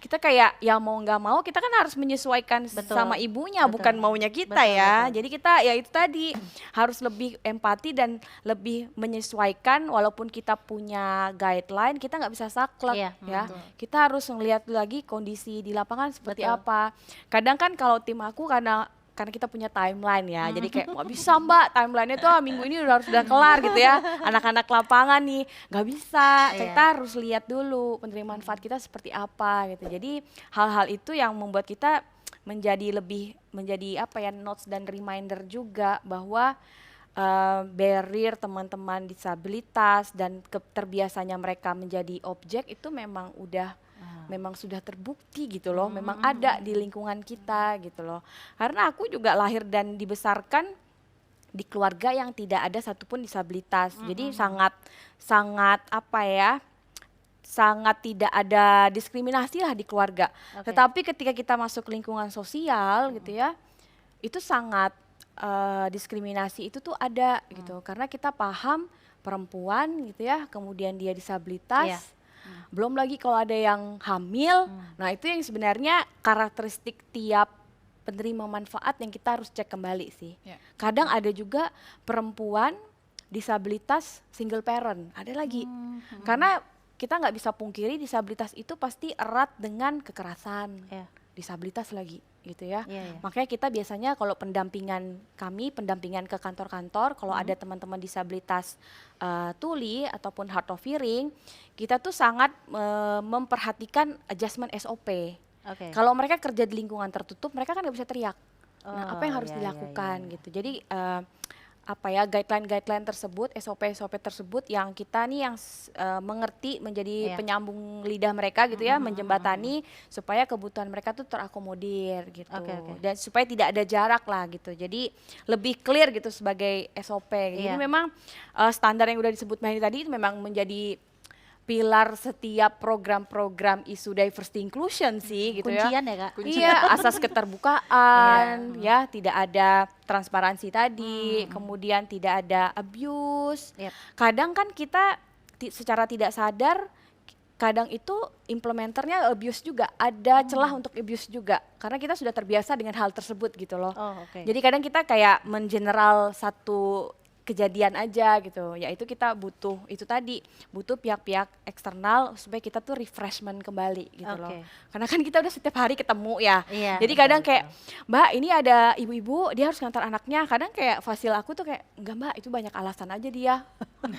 Kita kayak ya mau nggak mau kita kan harus menyesuaikan Betul, sama ibunya, betul. bukan maunya kita Betul, ya. betul. Jadi kita ya itu tadi harus lebih empati dan lebih menyesuaikan, walaupun kita punya guideline kita nggak bisa saklek Iya, ya. Kita harus ngelihat lagi kondisi di lapangan seperti Betul. apa. Kadang kan kalau tim aku karena kita punya timeline ya, jadi kayak nggak bisa Mbak, timelinenya tuh minggu ini udah kelar gitu ya, anak-anak lapangan nih, nggak bisa, Iya. kita harus lihat dulu penerimaan manfaat kita seperti apa gitu. Jadi hal-hal itu yang membuat kita menjadi apa ya, notes dan reminder juga bahwa barrier teman-teman disabilitas dan terbiasanya mereka menjadi objek itu memang sudah terbukti gitu loh, memang ada di lingkungan kita gitu loh. Karena aku juga lahir dan dibesarkan di keluarga yang tidak ada satupun disabilitas, jadi sangat apa ya, sangat tidak ada diskriminasi lah di keluarga. Oke. Tetapi ketika kita masuk lingkungan sosial gitu ya, itu sangat diskriminasi itu tuh ada gitu, karena kita paham perempuan gitu ya, kemudian dia disabilitas. Iya. Belum lagi kalau ada yang hamil, nah itu yang sebenarnya karakteristik tiap penerima manfaat yang kita harus cek kembali sih. Ya. Kadang ada juga perempuan disabilitas single parent, ada lagi. Karena kita nggak bisa pungkiri disabilitas itu pasti erat dengan kekerasan, Iya. disabilitas lagi gitu ya. Iya, iya. Makanya kita biasanya kalau pendampingan ke kantor-kantor, kalau ada teman-teman disabilitas tuli ataupun hard of hearing, kita tuh sangat memperhatikan adjustment SOP. Oke. Kalau mereka kerja di lingkungan tertutup, mereka kan nggak bisa teriak. Nah, Oh, apa yang harus iya, iya, dilakukan iya, iya. gitu. Jadi guideline tersebut, SOP tersebut yang kita nih yang mengerti menjadi penyambung lidah mereka gitu ya, menjembatani supaya kebutuhan mereka tuh terakomodir gitu. Dan supaya tidak ada jarak lah gitu. Jadi lebih clear gitu sebagai SOP. Jadi memang standar yang udah disebut Maheni tadi itu memang menjadi pilar setiap program-program isu diversity inclusion sih gitu Kuncian ya. Kak? Iya, asas keterbukaan, ya tidak ada transparansi tadi, kemudian tidak ada abuse. Kadang kan kita secara tidak sadar, kadang itu implementernya abuse juga, ada celah untuk abuse juga. Karena kita sudah terbiasa dengan hal tersebut gitu loh. Jadi kadang kita kayak mengeneral satu kejadian aja gitu, yaitu kita butuh itu tadi, butuh pihak-pihak eksternal supaya kita tuh refreshment kembali gitu loh. Karena kan kita udah setiap hari ketemu ya, jadi kadang kayak Mbak ini ada ibu-ibu dia harus ngantar anaknya, kadang kayak fasil aku tuh kayak enggak Mbak itu banyak alasan aja dia.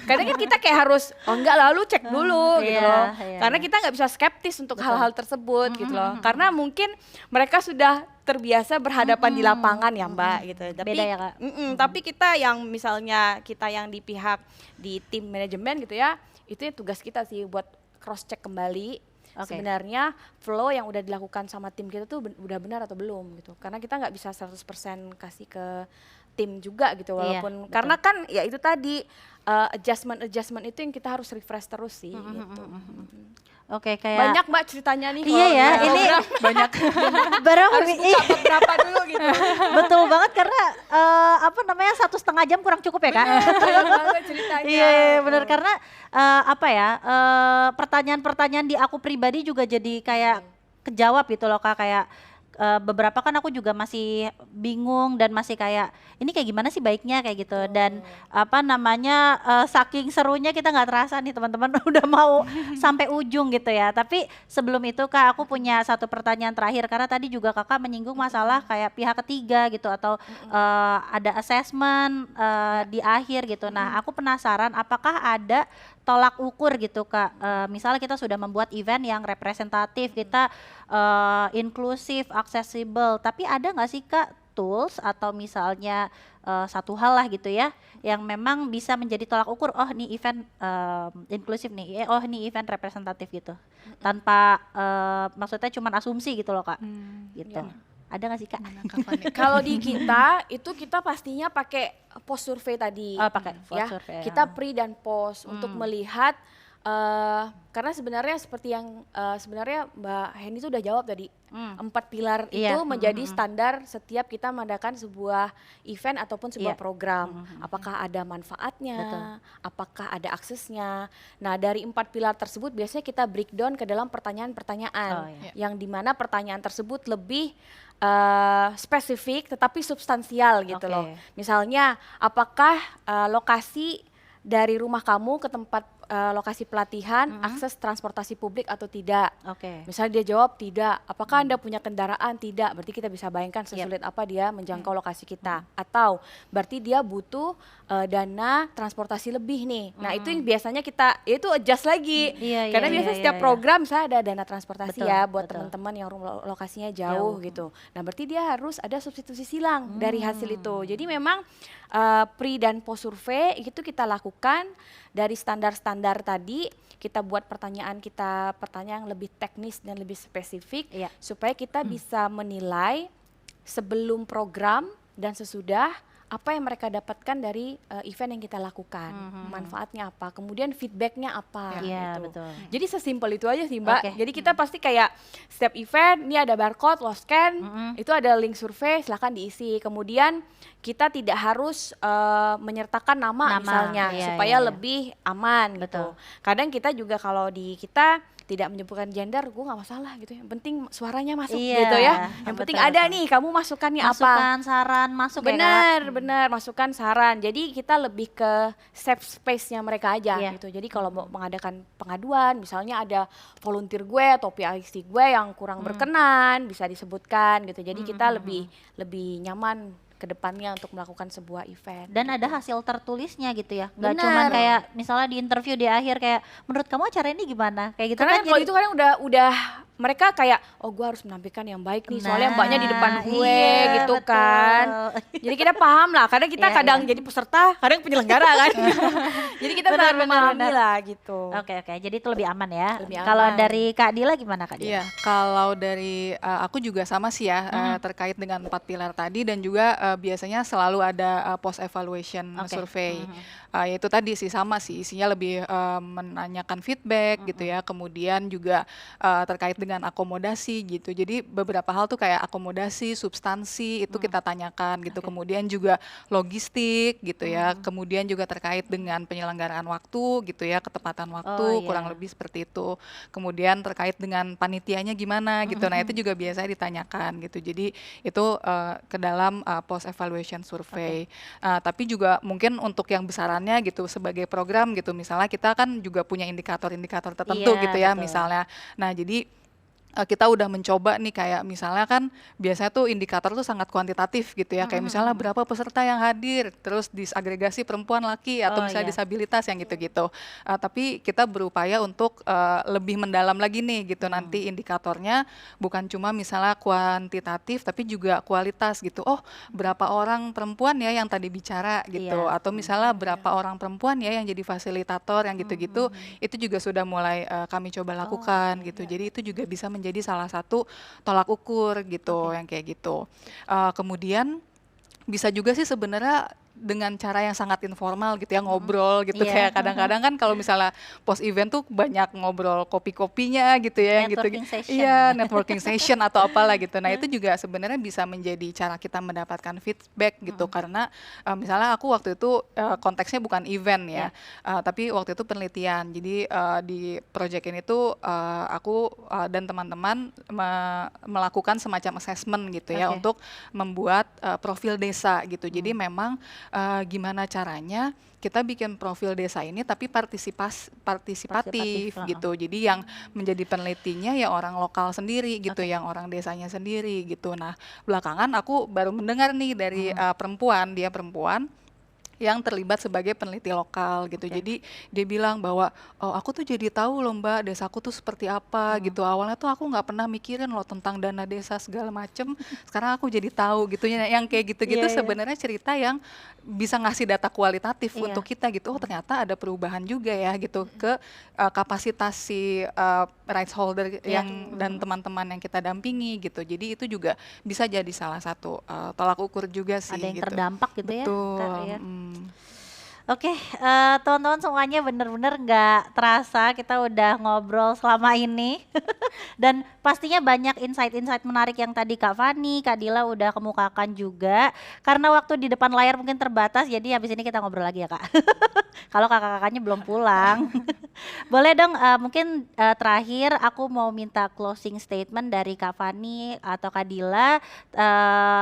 Kadang kan kita kayak harus enggak lalu cek dulu gitu loh, karena kita nggak bisa skeptis untuk hal-hal tersebut gitu loh, karena mungkin mereka sudah terbiasa berhadapan di lapangan ya Mbak gitu. Tapi, beda ya Kak? Tapi kita yang misalnya kita yang di pihak di tim manajemen gitu ya, itu ya tugas kita sih buat cross check kembali sebenarnya flow yang udah dilakukan sama tim kita tuh udah benar atau belum gitu. Karena kita nggak bisa 100% kasih ke tim juga gitu, walaupun karena kan ya itu tadi adjustment itu yang kita harus refresh terus sih gitu. Kayak banyak Mbak ceritanya nih. Iya ya, ini banyak. Harus buka berapa dulu gitu. Betul banget karena 1,5 jam kurang cukup ya Kak. Betul banget ceritanya. Iya benar, karena pertanyaan-pertanyaan di aku pribadi juga jadi kayak kejawab gitu loh Kak, kayak beberapa kan aku juga masih bingung dan masih kayak ini kayak gimana sih baiknya kayak gitu, dan saking serunya kita nggak terasa nih teman-teman udah mau sampai ujung gitu ya. Tapi sebelum itu Kak, aku punya satu pertanyaan terakhir, karena tadi juga Kakak menyinggung masalah kayak pihak ketiga gitu atau ada assessment di akhir gitu. Nah aku penasaran apakah ada tolak ukur gitu Kak, misalnya kita sudah membuat event yang representatif, kita inklusif, aksesibel, tapi ada nggak sih Kak tools atau misalnya satu hal lah gitu ya yang memang bisa menjadi tolak ukur, oh nih event inklusif nih, oh nih event representatif gitu, tanpa maksudnya cuma asumsi gitu loh Kak, gitu. Ada nggak sih Kak? Kalau di kita itu kita pastinya pakai post survey tadi. Pakai post survey. Kita pre dan post untuk melihat karena sebenarnya seperti yang sebenarnya Mbak Heni itu udah jawab tadi, 4 pilar itu menjadi standar setiap kita mengadakan sebuah event ataupun sebuah program. Apakah ada manfaatnya, apakah ada aksesnya. Nah dari 4 pilar tersebut biasanya kita breakdown ke dalam pertanyaan-pertanyaan yang dimana pertanyaan tersebut lebih spesifik tetapi substansial gitu loh. Misalnya apakah lokasi dari rumah kamu ke tempat lokasi pelatihan akses transportasi publik atau tidak? Misalnya dia jawab tidak. Apakah Anda punya kendaraan? Tidak. Berarti kita bisa bayangkan sesulit apa dia menjangkau lokasi kita. Atau berarti dia butuh dana transportasi lebih nih. Nah itu yang biasanya kita itu adjust lagi. Karena biasanya setiap program saya ada dana transportasi buat teman-teman yang lokasinya jauh gitu. Nah berarti dia harus ada substitusi silang dari hasil itu. Jadi memang pre dan post survey itu kita lakukan dari standar-standar tadi, kita buat pertanyaan yang lebih teknis dan lebih spesifik supaya kita bisa menilai sebelum program dan sesudah apa yang mereka dapatkan dari event yang kita lakukan, manfaatnya apa, kemudian feedbacknya apa. Gitu. Betul. Jadi sesimpel itu aja sih Mbak. Jadi kita pasti kayak setiap event, ini ada barcode, lo scan, itu ada link survei, silahkan diisi. Kemudian kita tidak harus menyertakan nama misalnya, supaya lebih aman gitu. Kadang kita juga kalau di kita tidak menyebutkan gender, gue nggak masalah gitu. Yang penting suaranya masuk gitu ya. Yang penting ada nih, kamu masukannya apa? Masukan, saran, masuk benar, masukan, saran. Jadi kita lebih ke safe space-nya mereka aja gitu. Jadi kalau mau mengadakan pengaduan, misalnya ada volunteer gue atau PIC gue yang kurang berkenan, bisa disebutkan gitu. Jadi kita lebih nyaman ke depannya untuk melakukan sebuah event. Dan ada hasil tertulisnya gitu ya. Gak cuma kayak misalnya di interview di akhir kayak menurut kamu acara ini gimana? Kayak gitu karena kan kalau jadi itu kadang udah mereka kayak oh gue harus menampilkan yang baik nih soalnya Nah, mbaknya di depan gue iya, gitu betul. kan. Jadi kita paham lah, kadang kita Iya, kadang iya. jadi peserta, kadang penyelenggara kan. Jadi kita Benar, sangat benar, memahami benar. lah gitu. Oke, jadi itu lebih aman ya. Lebih Kalau aman. dari Kak Dila gimana Kak Dila? Iya, kalau dari aku juga sama sih ya terkait dengan 4 pilar tadi dan juga biasanya selalu ada post evaluation Oke. survey. Yaitu tadi sih sama sih isinya lebih menanyakan feedback gitu ya, kemudian juga terkait dengan akomodasi gitu. Jadi beberapa hal tuh kayak akomodasi, substansi itu kita tanyakan gitu. Kemudian juga logistik gitu ya. Kemudian juga terkait dengan penyelenggaraan waktu gitu ya, ketepatan waktu Oh, kurang iya. lebih seperti itu. Kemudian terkait dengan panitianya gimana gitu. Nah, itu juga biasanya ditanyakan gitu. Jadi itu ke dalam post evaluation survey. Tapi juga mungkin untuk yang besarannya gitu sebagai program gitu. Misalnya kita kan juga punya indikator-indikator tertentu Iya, gitu ya betul. misalnya. Nah, jadi kita udah mencoba nih kayak misalnya kan biasanya tuh indikator tuh sangat kuantitatif gitu ya, kayak misalnya berapa peserta yang hadir, terus disagregasi perempuan laki atau Oh, misalnya iya. disabilitas yang gitu-gitu. Tapi kita berupaya untuk lebih mendalam lagi nih gitu nanti indikatornya bukan cuma misalnya kuantitatif tapi juga kualitas gitu. Oh, berapa orang perempuan ya yang tadi bicara gitu, Iya. atau misalnya berapa orang perempuan ya yang jadi fasilitator yang gitu-gitu. Itu juga sudah mulai kami coba lakukan gitu. Jadi itu juga bisa menjadi salah satu tolak ukur gitu yang kayak gitu. Kemudian bisa juga sih sebenarnya dengan cara yang sangat informal gitu ya, ngobrol gitu. Iya. Kayak kadang-kadang kan kalau misalnya post event tuh banyak ngobrol kopi-kopinya gitu ya, yang gitu. Networking session Iya, ya. networking session atau apalah gitu. Nah, itu juga sebenarnya bisa menjadi cara kita mendapatkan feedback gitu karena misalnya aku waktu itu konteksnya bukan event ya, tapi waktu itu penelitian. Jadi di project ini tuh aku dan teman-teman melakukan semacam assessment gitu ya Oke. untuk membuat profil desa gitu. Jadi memang gimana caranya kita bikin profil desa ini tapi partisipatif gitu. Jadi yang menjadi penelitinya ya orang lokal sendiri gitu, yang orang desanya sendiri gitu. Nah, belakangan aku baru mendengar nih dari perempuan, dia perempuan yang terlibat sebagai peneliti lokal gitu. Jadi dia bilang bahwa oh, aku tuh jadi tahu loh Mbak desaku tuh seperti apa gitu. Awalnya tuh aku nggak pernah mikirin loh tentang dana desa segala macem. Sekarang aku jadi tahu gitu ya. Yang kayak gitu-gitu Iya, iya. sebenarnya cerita yang bisa ngasih data kualitatif Iya. untuk kita gitu. Oh, ternyata ada perubahan juga ya gitu ke kapasitas si rights holder yang dan teman-teman yang kita dampingi gitu. Jadi itu juga bisa jadi salah satu tolak ukur juga sih Ada yang gitu. terdampak gitu ya, Kak, Betul. ya. Oke, teman-teman semuanya bener-bener nggak terasa kita udah ngobrol selama ini. Dan pastinya banyak insight-insight menarik yang tadi Kak Fani, Kak Dila udah kemukakan juga. Karena waktu di depan layar mungkin terbatas, jadi habis ini kita ngobrol lagi ya Kak. Kalau kakak-kakaknya belum pulang. Boleh dong mungkin terakhir aku mau minta closing statement dari Kak Fani atau Kak Dila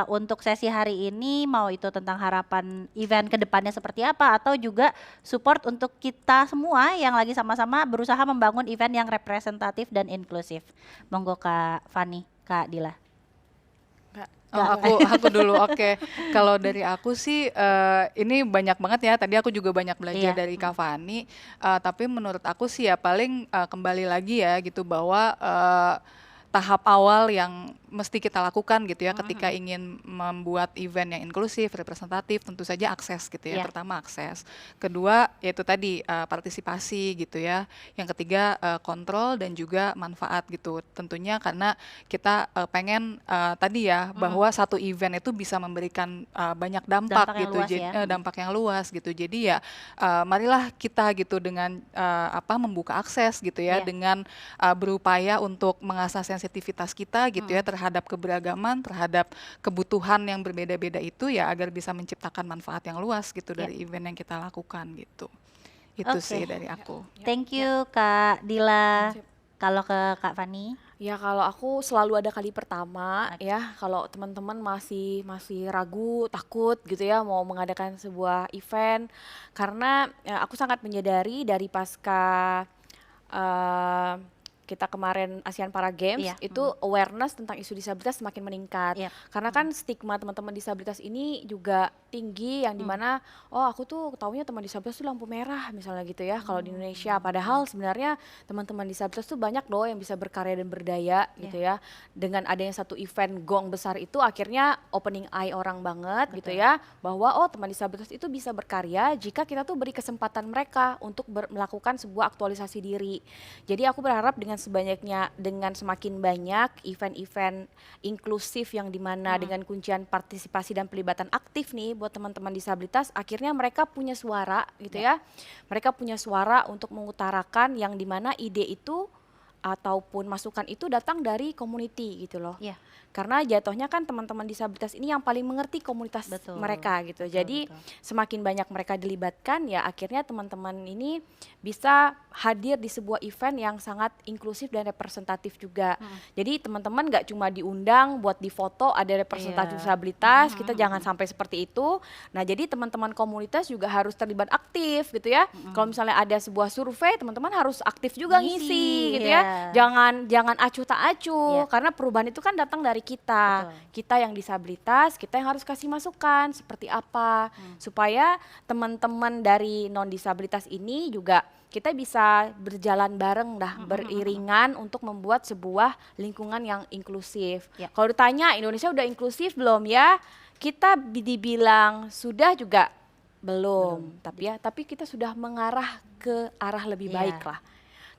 untuk sesi hari ini, mau itu tentang harapan event kedepannya seperti apa atau juga support untuk kita semua yang lagi sama-sama berusaha membangun event yang representatif dan inklusif. Monggo Kak Fani, Kak Dila. Oh, aku dulu. Oke. Kalau dari aku sih ini banyak banget ya. Tadi aku juga banyak belajar Iya. dari Kak Fani. Tapi menurut aku sih ya paling kembali lagi ya gitu bahwa tahap awal yang mesti kita lakukan gitu ya ketika ingin membuat event yang inklusif, representatif, tentu saja akses gitu ya. Iya. Pertama akses. Kedua yaitu tadi partisipasi gitu ya. Yang ketiga kontrol dan juga manfaat gitu. Tentunya karena kita pengen tadi ya bahwa satu event itu bisa memberikan banyak dampak Dampak yang gitu. luas ya. Dampak yang luas gitu. Jadi ya marilah kita gitu dengan membuka akses gitu ya Iya. dengan berupaya untuk mengasah sensitivitas kita gitu ya terhadap keberagaman, terhadap kebutuhan yang berbeda-beda itu ya agar bisa menciptakan manfaat yang luas gitu dari event yang kita lakukan gitu. Itu sih Oke. dari aku. Thank you Kak Dila. Sip. Kalau ke Kak Fani? Ya kalau aku selalu ada kali pertama ya, kalau teman-teman masih ragu, takut gitu ya mau mengadakan sebuah event, karena aku sangat menyadari dari pasca kita kemarin ASEAN Para Games Iya. itu awareness tentang isu disabilitas semakin meningkat. Iya. Karena kan stigma teman-teman disabilitas ini juga tinggi yang dimana oh aku tuh taunya teman disabilitas tuh lampu merah misalnya gitu ya kalau di Indonesia. Padahal sebenarnya teman-teman disabilitas tuh banyak loh yang bisa berkarya dan berdaya gitu ya. Dengan adanya satu event gong besar itu akhirnya opening eye orang banget gitu ya bahwa oh teman disabilitas itu bisa berkarya jika kita tuh beri kesempatan mereka untuk melakukan sebuah aktualisasi diri. Jadi aku berharap dengan semakin banyak event-event inklusif yang dimana dengan kuncian partisipasi dan pelibatan aktif nih buat teman-teman disabilitas, akhirnya mereka punya suara gitu ya. Mereka punya suara untuk mengutarakan yang dimana ide itu ataupun masukan itu datang dari community gitu loh. Iya. Karena jatuhnya kan teman-teman disabilitas ini yang paling mengerti komunitas mereka gitu. Jadi semakin banyak mereka dilibatkan ya akhirnya teman-teman ini bisa hadir di sebuah event yang sangat inklusif dan representatif juga. Jadi teman-teman nggak cuma diundang buat difoto ada representatif disabilitas, kita jangan sampai seperti itu. Nah jadi teman-teman komunitas juga harus terlibat aktif gitu ya. Kalau misalnya ada sebuah survei teman-teman harus aktif juga ngisi gitu ya. Jangan acuh tak acuh karena perubahan itu kan datang dari kita. Kita yang disabilitas, kita yang harus kasih masukan seperti apa supaya teman-teman dari non disabilitas ini juga kita bisa berjalan bareng beriringan untuk membuat sebuah lingkungan yang inklusif. Kalau ditanya Indonesia udah inklusif belum ya? Kita dibilang sudah juga belum. Tapi kita sudah mengarah ke arah lebih baik lah.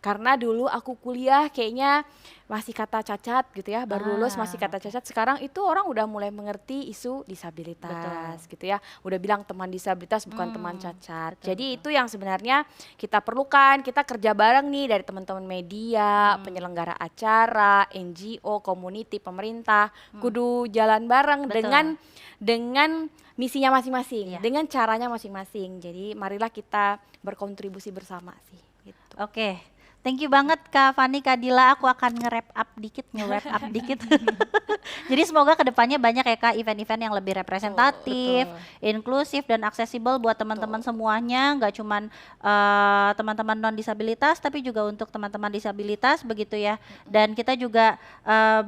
Karena dulu aku kuliah kayaknya masih kata cacat gitu ya, baru lulus masih kata cacat. Sekarang itu orang udah mulai mengerti isu disabilitas gitu ya. Udah bilang teman disabilitas bukan teman cacat. Jadi itu yang sebenarnya kita perlukan, kita kerja bareng nih dari teman-teman media, penyelenggara acara, NGO, community, pemerintah. Kudu jalan bareng dengan misinya masing-masing, dengan caranya masing-masing. Jadi marilah kita berkontribusi bersama sih. Gitu. Oke. Thank you banget Kak Fani, Kak Dila, aku akan nge-wrap up dikit. Jadi semoga kedepannya banyak ya Kak event-event yang lebih representatif, inklusif dan aksesibel buat teman-teman semuanya, nggak cuman teman-teman non disabilitas tapi juga untuk teman-teman disabilitas begitu ya. Dan kita juga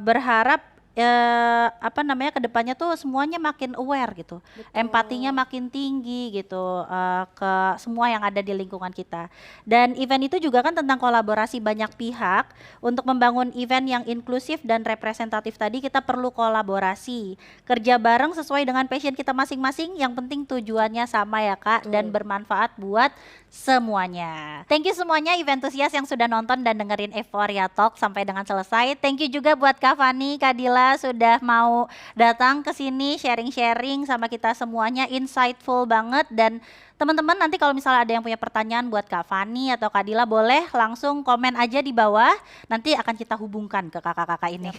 berharap kedepannya tuh semuanya makin aware gitu, empatinya makin tinggi gitu ke semua yang ada di lingkungan kita. Dan event itu juga kan tentang kolaborasi banyak pihak. Untuk membangun event yang inklusif dan representatif tadi kita perlu kolaborasi, kerja bareng sesuai dengan passion kita masing-masing. Yang penting tujuannya sama ya Kak, dan bermanfaat buat semuanya. Thank you semuanya Eventusias yang sudah nonton dan dengerin Euphoria Talk sampai dengan selesai. Thank you juga buat Kak Fani, Kak Dila sudah mau datang ke sini sharing-sharing sama kita semuanya, insightful banget. Dan teman-teman nanti kalau misalnya ada yang punya pertanyaan buat Kak Fani atau Kak Dila boleh langsung komen aja di bawah, nanti akan kita hubungkan ke kakak-kakak ini.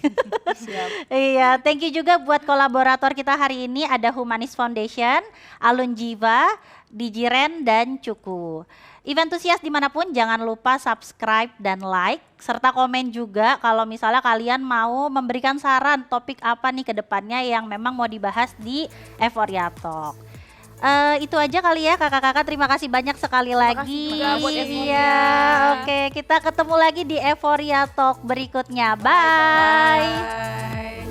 Siap. Iya, thank you juga buat kolaborator kita hari ini, ada Humanis Foundation, Alun Jiwa, Digiren, dan Cuku. Eventusias dimanapun jangan lupa subscribe dan like, serta komen juga kalau misalnya kalian mau memberikan saran topik apa nih ke depannya yang memang mau dibahas di Euphoria Talk. Itu aja kali ya kakak-kakak, terima kasih banyak sekali lagi. Terima kasih juga buat Euphoria. Iya, oke, kita ketemu lagi di Euphoria Talk berikutnya. Bye. Bye.